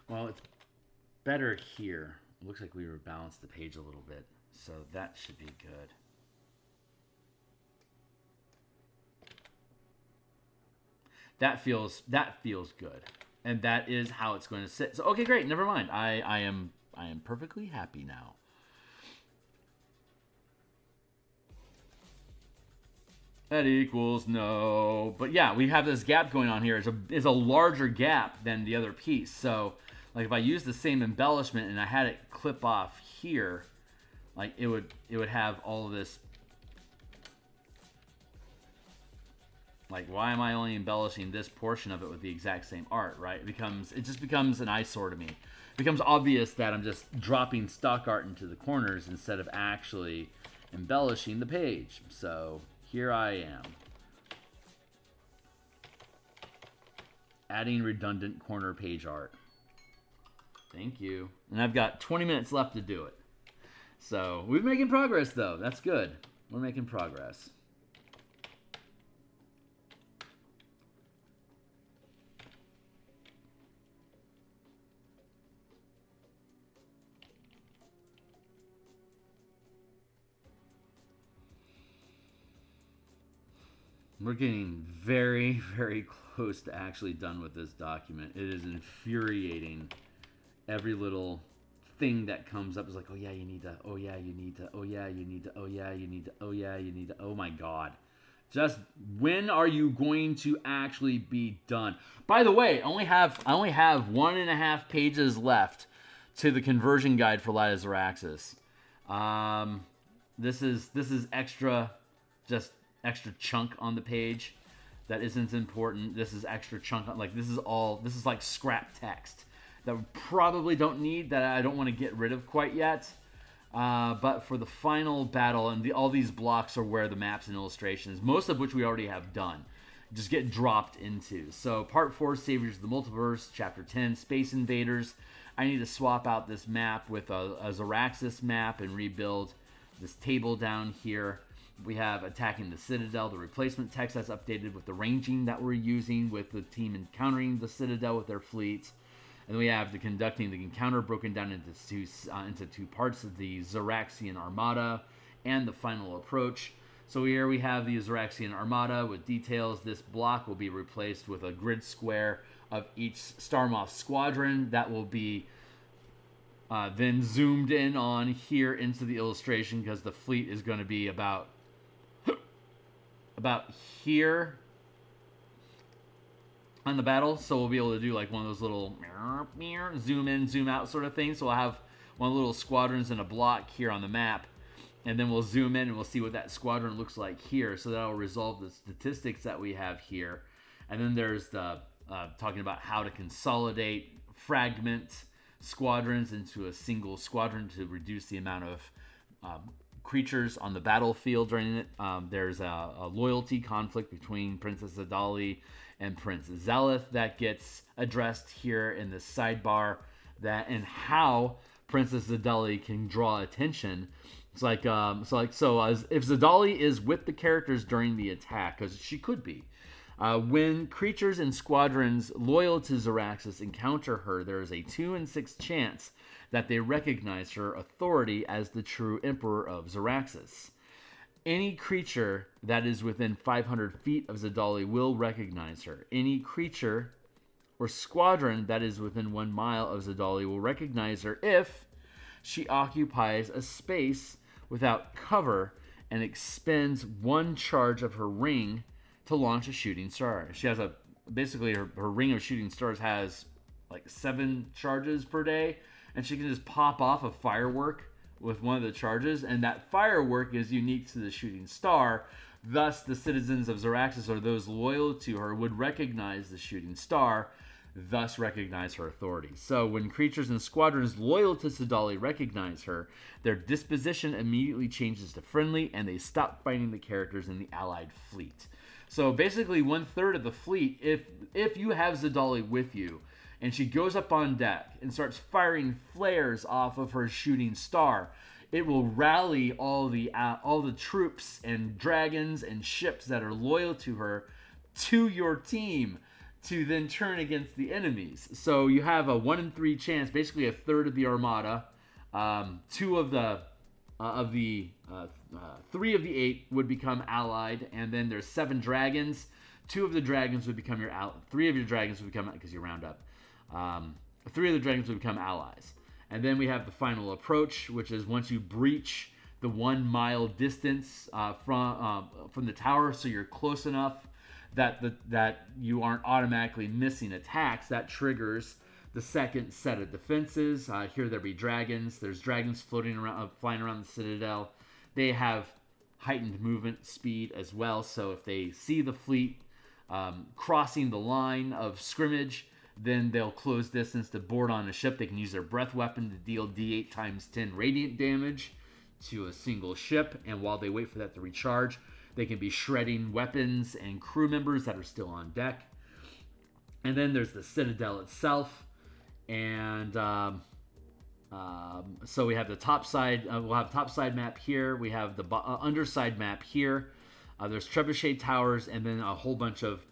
Well, it's better here. It looks like we rebalanced the page a little bit, so that should be good. That feels good. And that is how it's going to sit. So okay, great. Never mind. I am perfectly happy now. That equals no. But yeah, we have this gap going on here. It's a larger gap than the other piece. So like if I use the same embellishment and I had it clip off here, like it would have all of this. Like, why am I only embellishing this portion of it with the exact same art, right? It just becomes an eyesore to me. It becomes obvious that I'm just dropping stock art into the corners instead of actually embellishing the page. So here I am, adding redundant corner page art. Thank you. And I've got 20 minutes left to do it. So we're making progress, though. That's good. We're making progress. We're getting very, very close to actually done with this document. It is infuriating every little thing that comes up is like, oh yeah, you need to, oh yeah, you need to, oh yeah, you need to, oh yeah, you need to, oh yeah, you need to, oh my god. Just when are you going to actually be done? By the way, I only have 1.5 pages left to the conversion guide for Light of Zaraxis. This is extra, just extra chunk on the page that isn't important. This is extra chunk, like this is like scrap text that we probably don't need, that I don't want to get rid of quite yet. But for the final battle, and all these blocks are where the maps and illustrations, most of which we already have done, just get dropped into. So part 4, Saviors of the Multiverse, chapter 10, Space Invaders. I need to swap out this map with a Zaraxis map and rebuild this table down here. We have Attacking the Citadel, the replacement text that's updated with the ranging that we're using with the team encountering the Citadel with their fleets. And then we have the conducting the encounter broken down into two parts of the Zaraxian Armada and the final approach. So here we have the Zaraxian Armada with details. This block will be replaced with a grid square of each Starmoth squadron that will be then zoomed in on here into the illustration, because the fleet is going to be about here on the battle. So we'll be able to do like one of those little zoom in, zoom out sort of things. So we'll have one of the little squadrons in a block here on the map, and then we'll zoom in and we'll see what that squadron looks like here. So that'll resolve the statistics that we have here. And then there's the talking about how to consolidate, fragment squadrons into a single squadron to reduce the amount of creatures on the battlefield during it. There's a loyalty conflict between Princess Adali and Prince Zelith that gets addressed here in the sidebar, that and how Princess Zadali can draw attention. It's like as if Zadali is with the characters during the attack, because she could be. When creatures and squadrons loyal to Zaraxis encounter her, there is a 2 in 6 chance that they recognize her authority as the true Emperor of Zaraxis. Any creature that is within 500 feet of Zadali will recognize her. Any creature or squadron that is within 1 mile of Zadali will recognize her if she occupies a space without cover and expends 1 charge of her ring to launch a shooting star. She has basically her ring of shooting stars has like 7 charges per day, and she can just pop off a firework with one of the charges, and that firework is unique to the shooting star. Thus, the citizens of Zaraxis, or those loyal to her, would recognize the shooting star, thus recognize her authority. So when creatures and squadrons loyal to Zadali recognize her, their disposition immediately changes to friendly, and they stop fighting the characters in the allied fleet. So basically 1/3 of the fleet, if you have Zadali with you, and she goes up on deck and starts firing flares off of her shooting star, it will rally all the troops and dragons and ships that are loyal to her to your team to then turn against the enemies. So you have a 1 in 3 chance, basically 1/3 of the armada. 3 of the 8 would become allied, and then there's 7 dragons. 2 of the dragons would become your 3 of your dragons would become, because you round up. 3 of the dragons would become allies. And then we have the final approach, which is once you breach the 1 mile distance from the tower, so you're close enough that you aren't automatically missing attacks. That triggers the second set of defenses. Here there be dragons. There's dragons floating around, flying around the citadel. They have heightened movement speed as well. So if they see the fleet crossing the line of scrimmage, then they'll close distance to board on a ship. They can use their breath weapon to deal D8 times 10 radiant damage to a single ship. And while they wait for that to recharge, they can be shredding weapons and crew members that are still on deck. And then there's the citadel itself. And so we have the top side. We'll have top side map here. We have the underside map here. There's trebuchet towers, and then a whole bunch of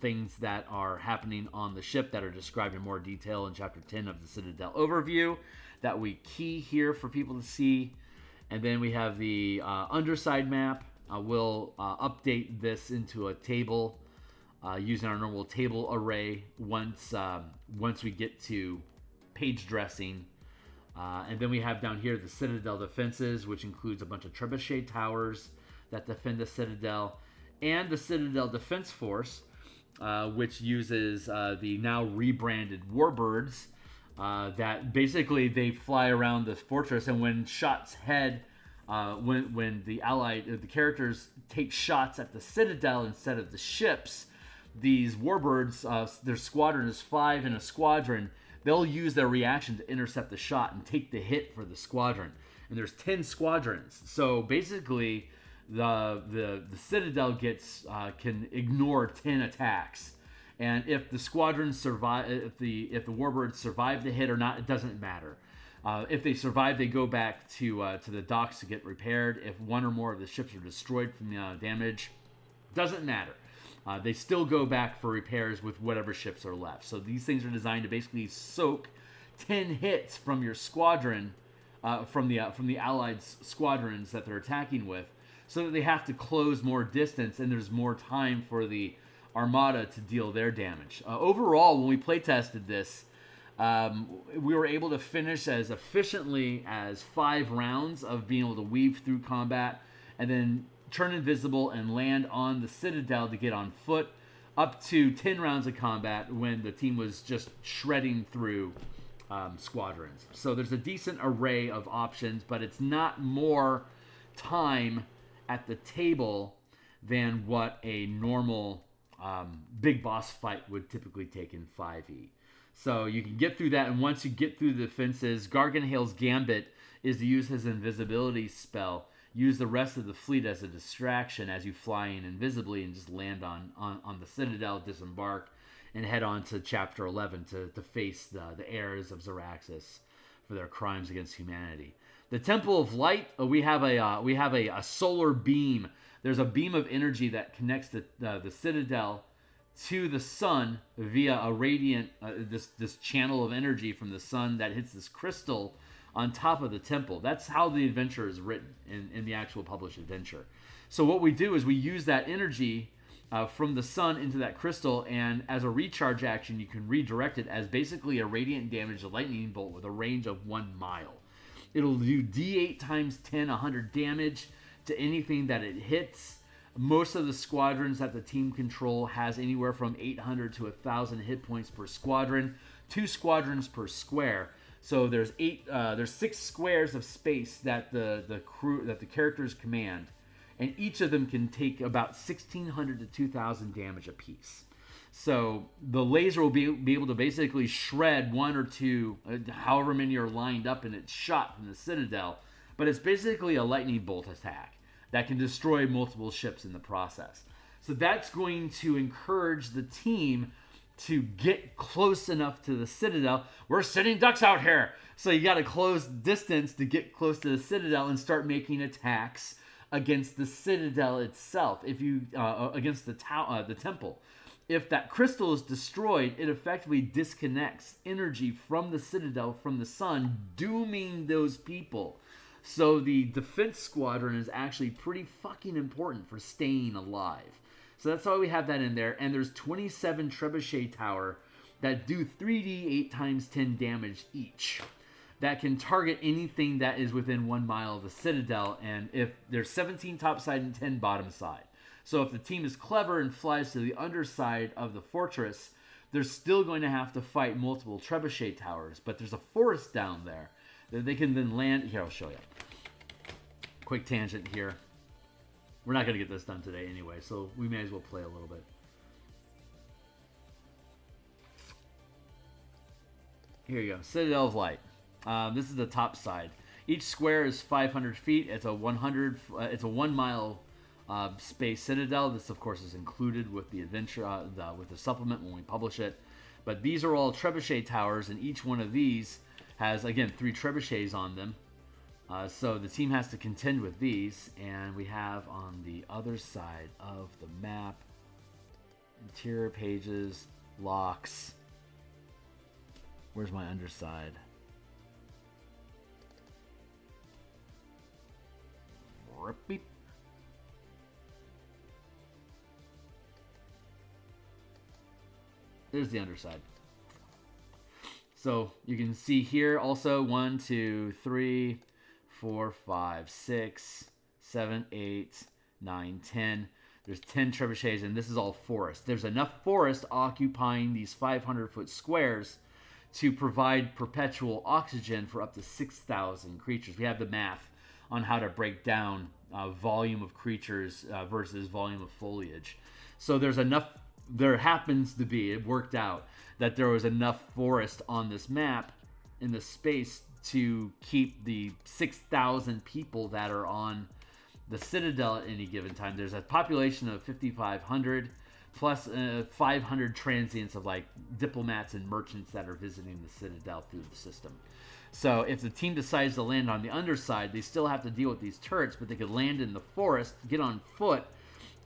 things that are happening on the ship that are described in more detail in Chapter 10 of the Citadel Overview that we key here for people to see. And then we have the underside map. We'll update this into a table using our normal table array once we get to page dressing And then we have down here the Citadel defenses, which includes a bunch of trebuchet towers that defend the Citadel, and the Citadel Defense Force, which uses the now rebranded Warbirds, that basically they fly around the fortress, and when shots head, when the characters take shots at the Citadel instead of the ships, these Warbirds, their squadron is 5 in a squadron. They'll use their reaction to intercept the shot and take the hit for the squadron. And there's 10 squadrons. So basically, the Citadel can ignore 10 attacks. And if the squadrons survive, if the Warbirds survive the hit or not, it doesn't matter. If they survive, they go back to the docks to get repaired. If one or more of the ships are destroyed from the damage, doesn't matter. They still go back for repairs with whatever ships are left. So these things are designed to basically soak 10 hits from your squadron, from the Allied squadrons that they're attacking with, so that they have to close more distance and there's more time for the Armada to deal their damage. Overall, when we play tested this, we were able to finish as efficiently as 5 rounds of being able to weave through combat and then turn invisible and land on the Citadel to get on foot, up to 10 rounds of combat when the team was just shredding through squadrons. So there's a decent array of options, but it's not more time at the table than what a normal big boss fight would typically take in 5e. So you can get through that, and once you get through the defenses, Garganhail's Gambit is to use his invisibility spell. Use the rest of the fleet as a distraction as you fly in invisibly and just land on the Citadel, disembark, and head on to Chapter 11 to face the heirs of Xeraxis for their crimes against humanity. The Temple of Light, we have a solar beam. There's a beam of energy that connects the Citadel to the sun via a radiant, this channel of energy from the sun that hits this crystal on top of the temple. That's how the adventure is written in the actual published adventure. So what we do is we use that energy from the sun into that crystal, and as a recharge action, you can redirect it as basically a radiant damage lightning bolt with a range of 1 mile. It'll do D8 times 10, 100 damage to anything that it hits. Most of the squadrons that the team control has anywhere from 800 to 1,000 hit points per squadron, 2 squadrons per square. So there's 6 squares of space that the characters command, and each of them can take about 1,600 to 2,000 damage apiece. So the laser will be able to basically shred 1 or 2, however many are lined up, and it's shot from the Citadel. But it's basically a lightning bolt attack that can destroy multiple ships in the process. So that's going to encourage the team to get close enough to the Citadel. We're sitting ducks out here, so you got to close distance to get close to the Citadel and start making attacks against the Citadel itself. If you against the temple, if that crystal is destroyed, it effectively disconnects energy from the Citadel from the sun, dooming those people. So the defense squadron is actually pretty fucking important for staying alive. So that's why we have that in there. And there's 27 trebuchet tower that do 3d8 times 10 damage each. That can target anything that is within 1 mile of the Citadel. And if there's 17 top side and 10 bottom side. So if the team is clever and flies to the underside of the fortress, they're still going to have to fight multiple trebuchet towers. But there's a forest down there that they can then land. Here, I'll show you. Quick tangent here. We're not going to get this done today anyway, so we may as well play a little bit. Here you go. Citadel of Light. This is the top side. Each square is 500 feet. It's a 1 mile space Citadel. This, of course, is included with the adventure, with the supplement when we publish it. But these are all trebuchet towers, and each one of these has, again, 3 trebuchets on them. So the team has to contend with these, and we have on the other side of the map, interior pages, locks. Where's my underside? Beep. There's the underside. So you can see here also 1, 2, 3, 4, 5, 6, 7, 8, 9, 10. There's 10 trebuchets, and this is all forest. There's enough forest occupying these 500-foot squares to provide perpetual oxygen for up to 6,000 creatures. We have the math on how to break down volume of creatures versus volume of foliage. So there's enough, there happens to be, it worked out, that there was enough forest on this map in the space to keep the 6,000 people that are on the Citadel at any given time. There's a population of 5,500 plus 500 transients of like diplomats and merchants that are visiting the Citadel through the system. So if the team decides to land on the underside, they still have to deal with these turrets, but they could land in the forest, get on foot,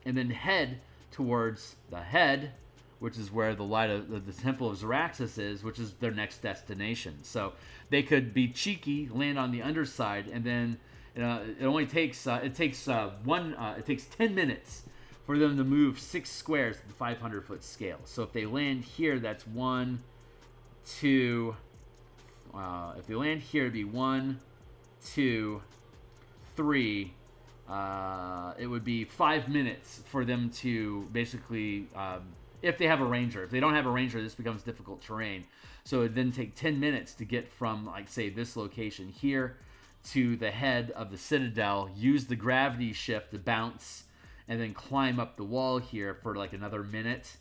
and then head towards the head, which is where the light of the Temple of Xeraxis is, which is their next destination. So they could be cheeky, land on the underside, and then it only takes 10 minutes for them to move 6 squares at the 500-foot scale. So if they land here, that's 1, 2. If they land here, it'd be 1, 2, 3. It would be 5 minutes for them to basically, if they have a ranger. If they don't have a ranger, this becomes difficult terrain. So it would then take 10 minutes to get from, like, say, this location here to the head of the Citadel, use the gravity shift to bounce, and then climb up the wall here for like another minute.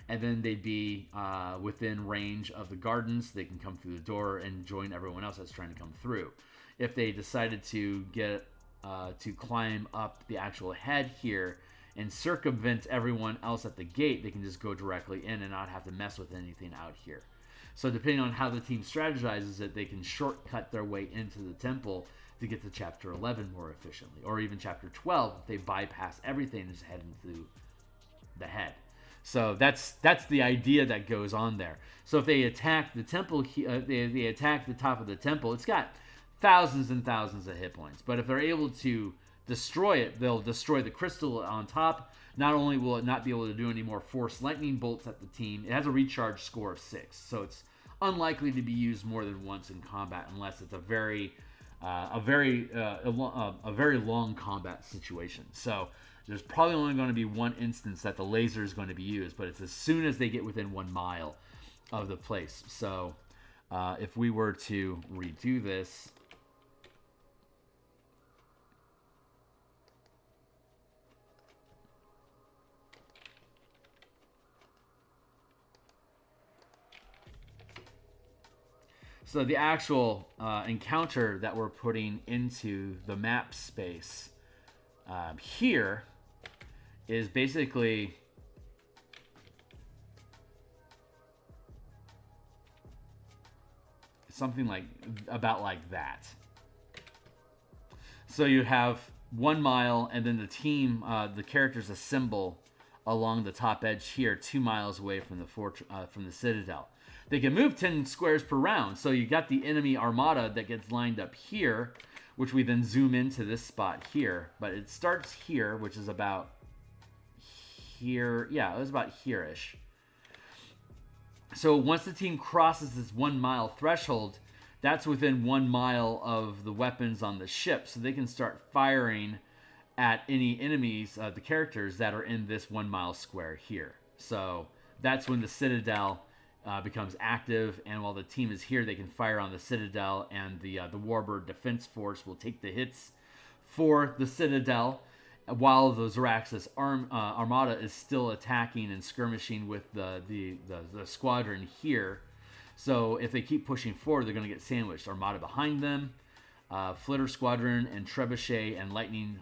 And then they'd be within range of the gardens. They can come through the door and join everyone else that's trying to come through. If they decided to get to climb up the actual head here and circumvent everyone else at the gate, they can just go directly in and not have to mess with anything out here. So depending on how the team strategizes it, they can shortcut their way into the temple to get to Chapter 11 more efficiently. Or even Chapter 12 if they bypass everything and just head into the head. So that's the idea that goes on there. So if they attack the temple, they attack the top of the temple, it's got thousands and thousands of hit points. But if they're able to destroy it, they'll destroy the crystal on top. Not only will it not be able to do any more force lightning bolts at the team, it has a recharge score of 6. So it's unlikely to be used more than once in combat unless it's a very long combat situation. So there's probably only going to be one instance that the laser is going to be used, but it's as soon as they get within 1 mile of the place. So if we were to redo this, so the actual encounter that we're putting into the map space here is basically something like that. So you have 1 mile, and then the team, the characters assemble along the top edge here, 2 miles away from the from the Citadel. They can move 10 squares per round, so you got the enemy armada that gets lined up here, which we then zoom into this spot here. But it starts here, which is about here. Yeah, it was about here-ish. So once the team crosses this 1 mile threshold, that's within 1 mile of the weapons on the ship, so they can start firing at any enemies, the characters that are in this 1 mile square here. So that's when the Citadel becomes active, and while the team is here, they can fire on the Citadel, and the Warbird Defense Force will take the hits for the Citadel, while the Xeraxis Armada is still attacking and skirmishing with the squadron here. So if they keep pushing forward, they're going to get sandwiched. Armada behind them, Flitter Squadron and Trebuchet and Lightning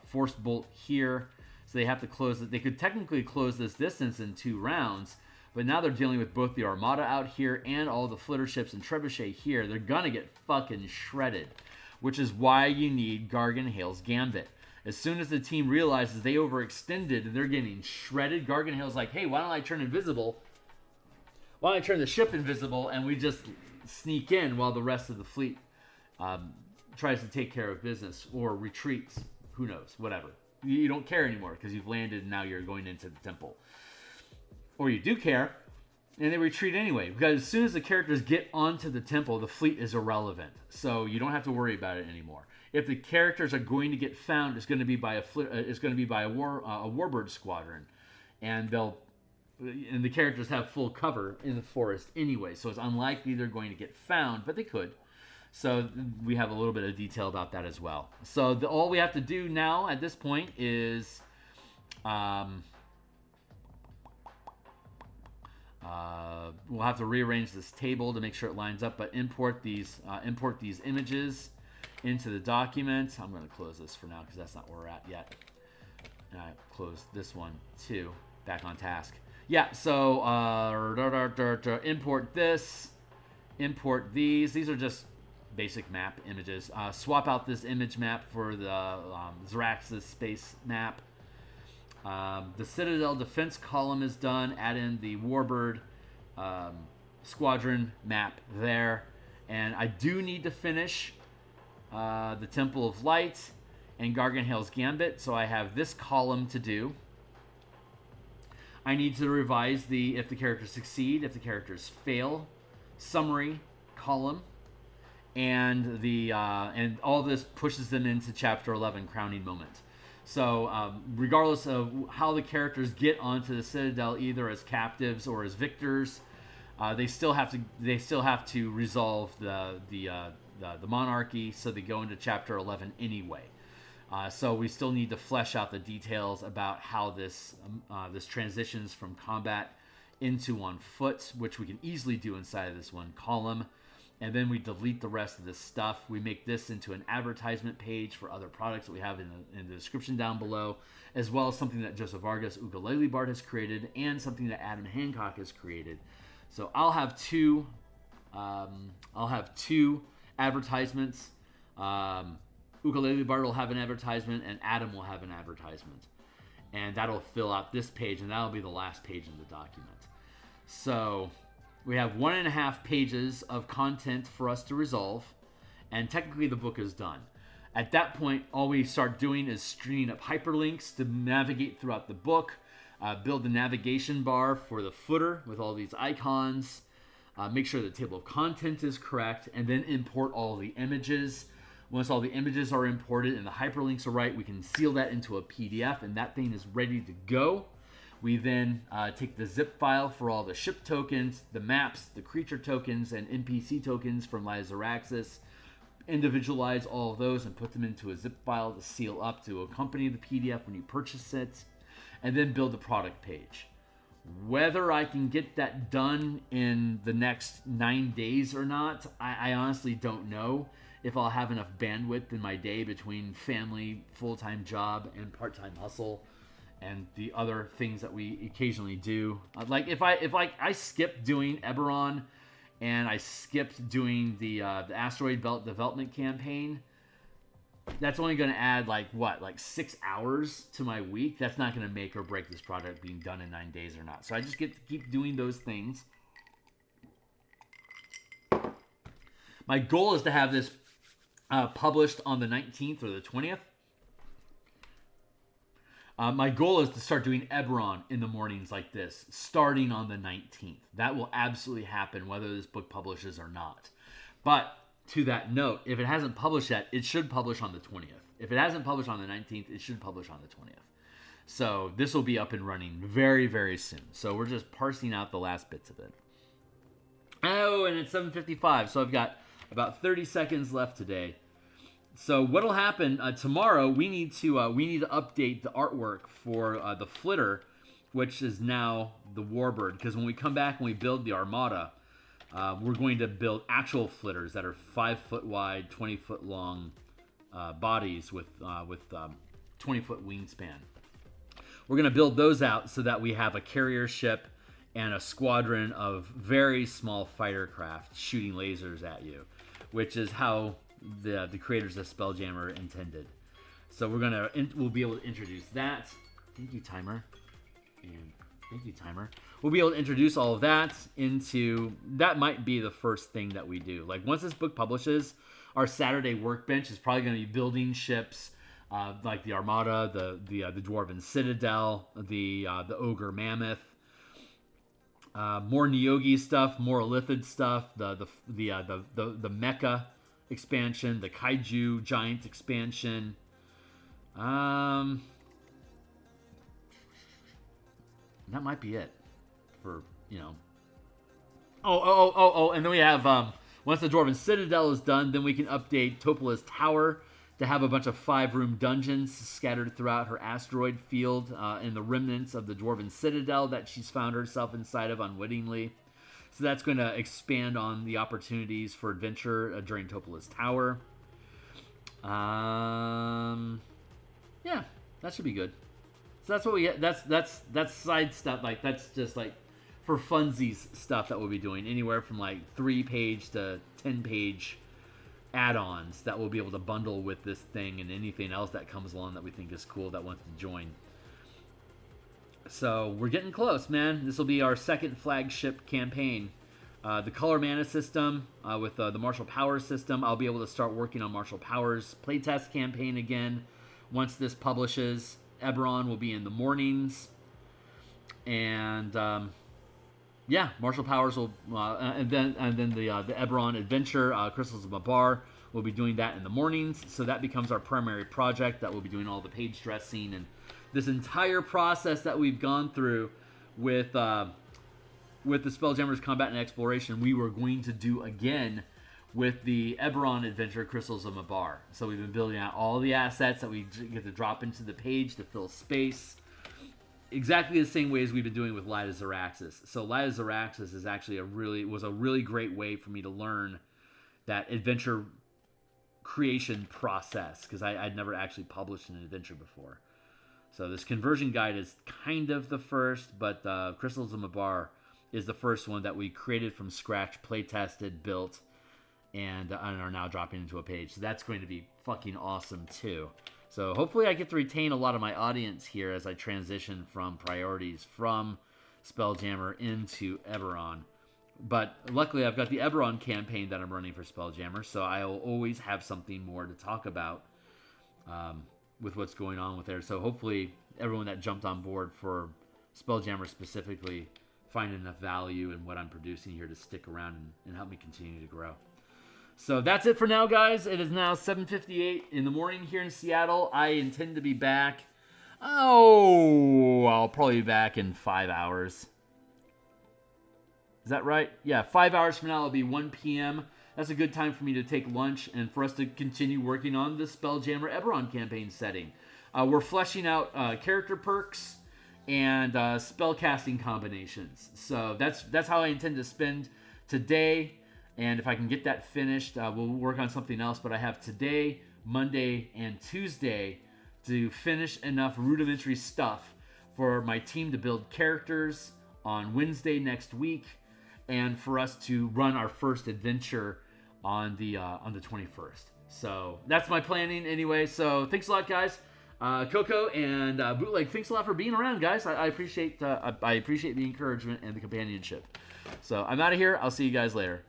Force Bolt here. So they have to close it. They could technically close this distance in 2 rounds, but now they're dealing with both the Armada out here and all the Flitter ships and Trebuchet here. They're going to get fucking shredded, which is why you need Gargan Hale's Gambit. As soon as the team realizes they overextended and they're getting shredded, Gargan Hale's like, hey, why don't I turn invisible? Why don't I turn the ship invisible and we just sneak in while the rest of the fleet tries to take care of business or retreats. Who knows? Whatever. You don't care anymore because you've landed and now you're going into the temple. Or you do care, And they retreat anyway, because as soon as the characters get onto the temple, the fleet is irrelevant. So you don't have to worry about it anymore. If the characters are going to get found, it's going to be by a warbird squadron, and the characters have full cover in the forest anyway. So it's unlikely they're going to get found, but they could. So we have a little bit of detail about that as well. So all we have to do now at this point is we'll have to rearrange this table to make sure it lines up, but import these images into the document. I'm going to close this for now because that's not where we're at yet. And I close this one too. Back on task. Yeah, so import this, import these. These are just basic map images. Swap out this image map for the Xerax's space map. The Citadel defense column is done. Add in the Warbird squadron map there. And I do need to finish the Temple of Light and Garganhael's Gambit. So I have this column to do. I need to revise the if the characters succeed, if the characters fail, summary column. And and all this pushes them into Chapter 11, Crowning Moment. So regardless of how the characters get onto the Citadel, either as captives or as victors, they still have to resolve the monarchy. So they go into Chapter 11 anyway. So we still need to flesh out the details about how this transitions from combat into on foot, which we can easily do inside of this one column. And then we delete the rest of this stuff. We make this into an advertisement page for other products that we have in the description down below, as well as something that Joseph Vargas Ukulele Bard has created and something that Adam Hancock has created. So I'll have two advertisements. Ukulele Bard will have an advertisement, and Adam will have an advertisement. And that'll fill out this page, and that'll be the last page in the document. So we have 1.5 pages of content for us to resolve, and technically the book is done. At that point, all we start doing is stringing up hyperlinks to navigate throughout the book, build the navigation bar for the footer with all these icons, make sure the table of content is correct, and then import all the images. Once all the images are imported and the hyperlinks are right, we can seal that into a PDF, and that thing is ready to go. We then take the zip file for all the ship tokens, the maps, the creature tokens, and NPC tokens from Xeraxis, individualize all of those and put them into a zip file to seal up to accompany the PDF when you purchase it, and then build the product page. Whether I can get that done in the next 9 days or not, I honestly don't know. If I'll have enough bandwidth in my day between family, full-time job, and part-time hustle, and the other things that we occasionally do. Like if I skipped doing Eberron, and I skipped doing the Asteroid Belt development campaign, that's only going to add like 6 hours to my week. That's not going to make or break this project being done in 9 days or not. So I just get to keep doing those things. My goal is to have this published on the 19th or the 20th. My goal is to start doing Eberron in the mornings like this, starting on the 19th. That will absolutely happen whether this book publishes or not. But to that note, if it hasn't published yet, it should publish on the 20th. If it hasn't published on the 19th, it should publish on the 20th. So this will be up and running very, very soon. So we're just parsing out the last bits of it. Oh, and it's 7:55, so I've got about 30 seconds left today. So what'll happen tomorrow? We need to update the artwork for the flitter, which is now the Warbird. Because when we come back and we build the Armada, we're going to build actual flitters that are 5 foot wide, 20 foot long bodies with 20 foot wingspan. We're going to build those out so that we have a carrier ship and a squadron of very small fighter craft shooting lasers at you, which is how the creators of Spelljammer intended. So we'll be able to introduce that. Thank you, timer. And thank you, timer. We'll be able to introduce all of that into, that might be the first thing that we do. Like once this book publishes, our Saturday workbench is probably going to be building ships like the Armada, the Dwarven Citadel, the Ogre Mammoth, More Neogi stuff, more Illithid stuff, the Mecha expansion, the Kaiju Giant expansion. That might be it for, you know. And then we have, once the Dwarven Citadel is done, then we can update Topola's Tower to have a bunch of 5-room dungeons scattered throughout her asteroid field and the remnants of the Dwarven Citadel that she's found herself inside of unwittingly. So that's going to expand on the opportunities for adventure during Topola's Tower. Yeah, that should be good. So that's what we get. That's side stuff. Like, that's just like for funsies stuff that we'll be doing. Anywhere from like 3-page to 10-page add-ons that we'll be able to bundle with this thing and anything else that comes along that we think is cool that wants to join. So we're getting close, man. This will be our second flagship campaign. The color mana system with the Martial Powers system. I'll be able to start working on Martial Powers playtest campaign again once this publishes. Eberron will be in the mornings, and yeah, Martial Powers will, and then the Eberron Adventure, Crystals of Mabar, will be doing that in the mornings. So that becomes our primary project that we'll be doing all the page dressing and this entire process that we've gone through with the Spelljammer's Combat and Exploration. We were going to do again with the Eberron Adventure, Crystals of Mabar. So we've been building out all the assets that we get to drop into the page to fill space. Exactly the same way as we've been doing with Light of Zaraxis. So Light of Zaraxis is actually was a really great way for me to learn that adventure creation process, because I'd never actually published an adventure before. So this conversion guide is kind of the first, but Crystals of Mabar is the first one that we created from scratch, play tested, built, and are now dropping into a page. So that's going to be fucking awesome too. So hopefully I get to retain a lot of my audience here as I transition from priorities from Spelljammer into Eberron. But luckily I've got the Eberron campaign that I'm running for Spelljammer, so I'll always have something more to talk about with what's going on with there. So hopefully everyone that jumped on board for Spelljammer specifically find enough value in what I'm producing here to stick around and help me continue to grow. So that's it for now, guys. It is now 7:58 in the morning here in Seattle. I intend to be back. I'll probably be back in 5 hours. Is that right? Yeah, 5 hours from now it'll be 1 p.m. That's a good time for me to take lunch and for us to continue working on the Spelljammer Eberron campaign setting. We're fleshing out character perks and spell casting combinations. So that's how I intend to spend today. And if I can get that finished, we'll work on something else. But I have today, Monday, and Tuesday to finish enough rudimentary stuff for my team to build characters on Wednesday next week, and for us to run our first adventure on the 21st. So that's my planning anyway. So thanks a lot, guys. Coco and Bootleg, thanks a lot for being around, guys. I appreciate the encouragement and the companionship. So I'm out of here. I'll see you guys later.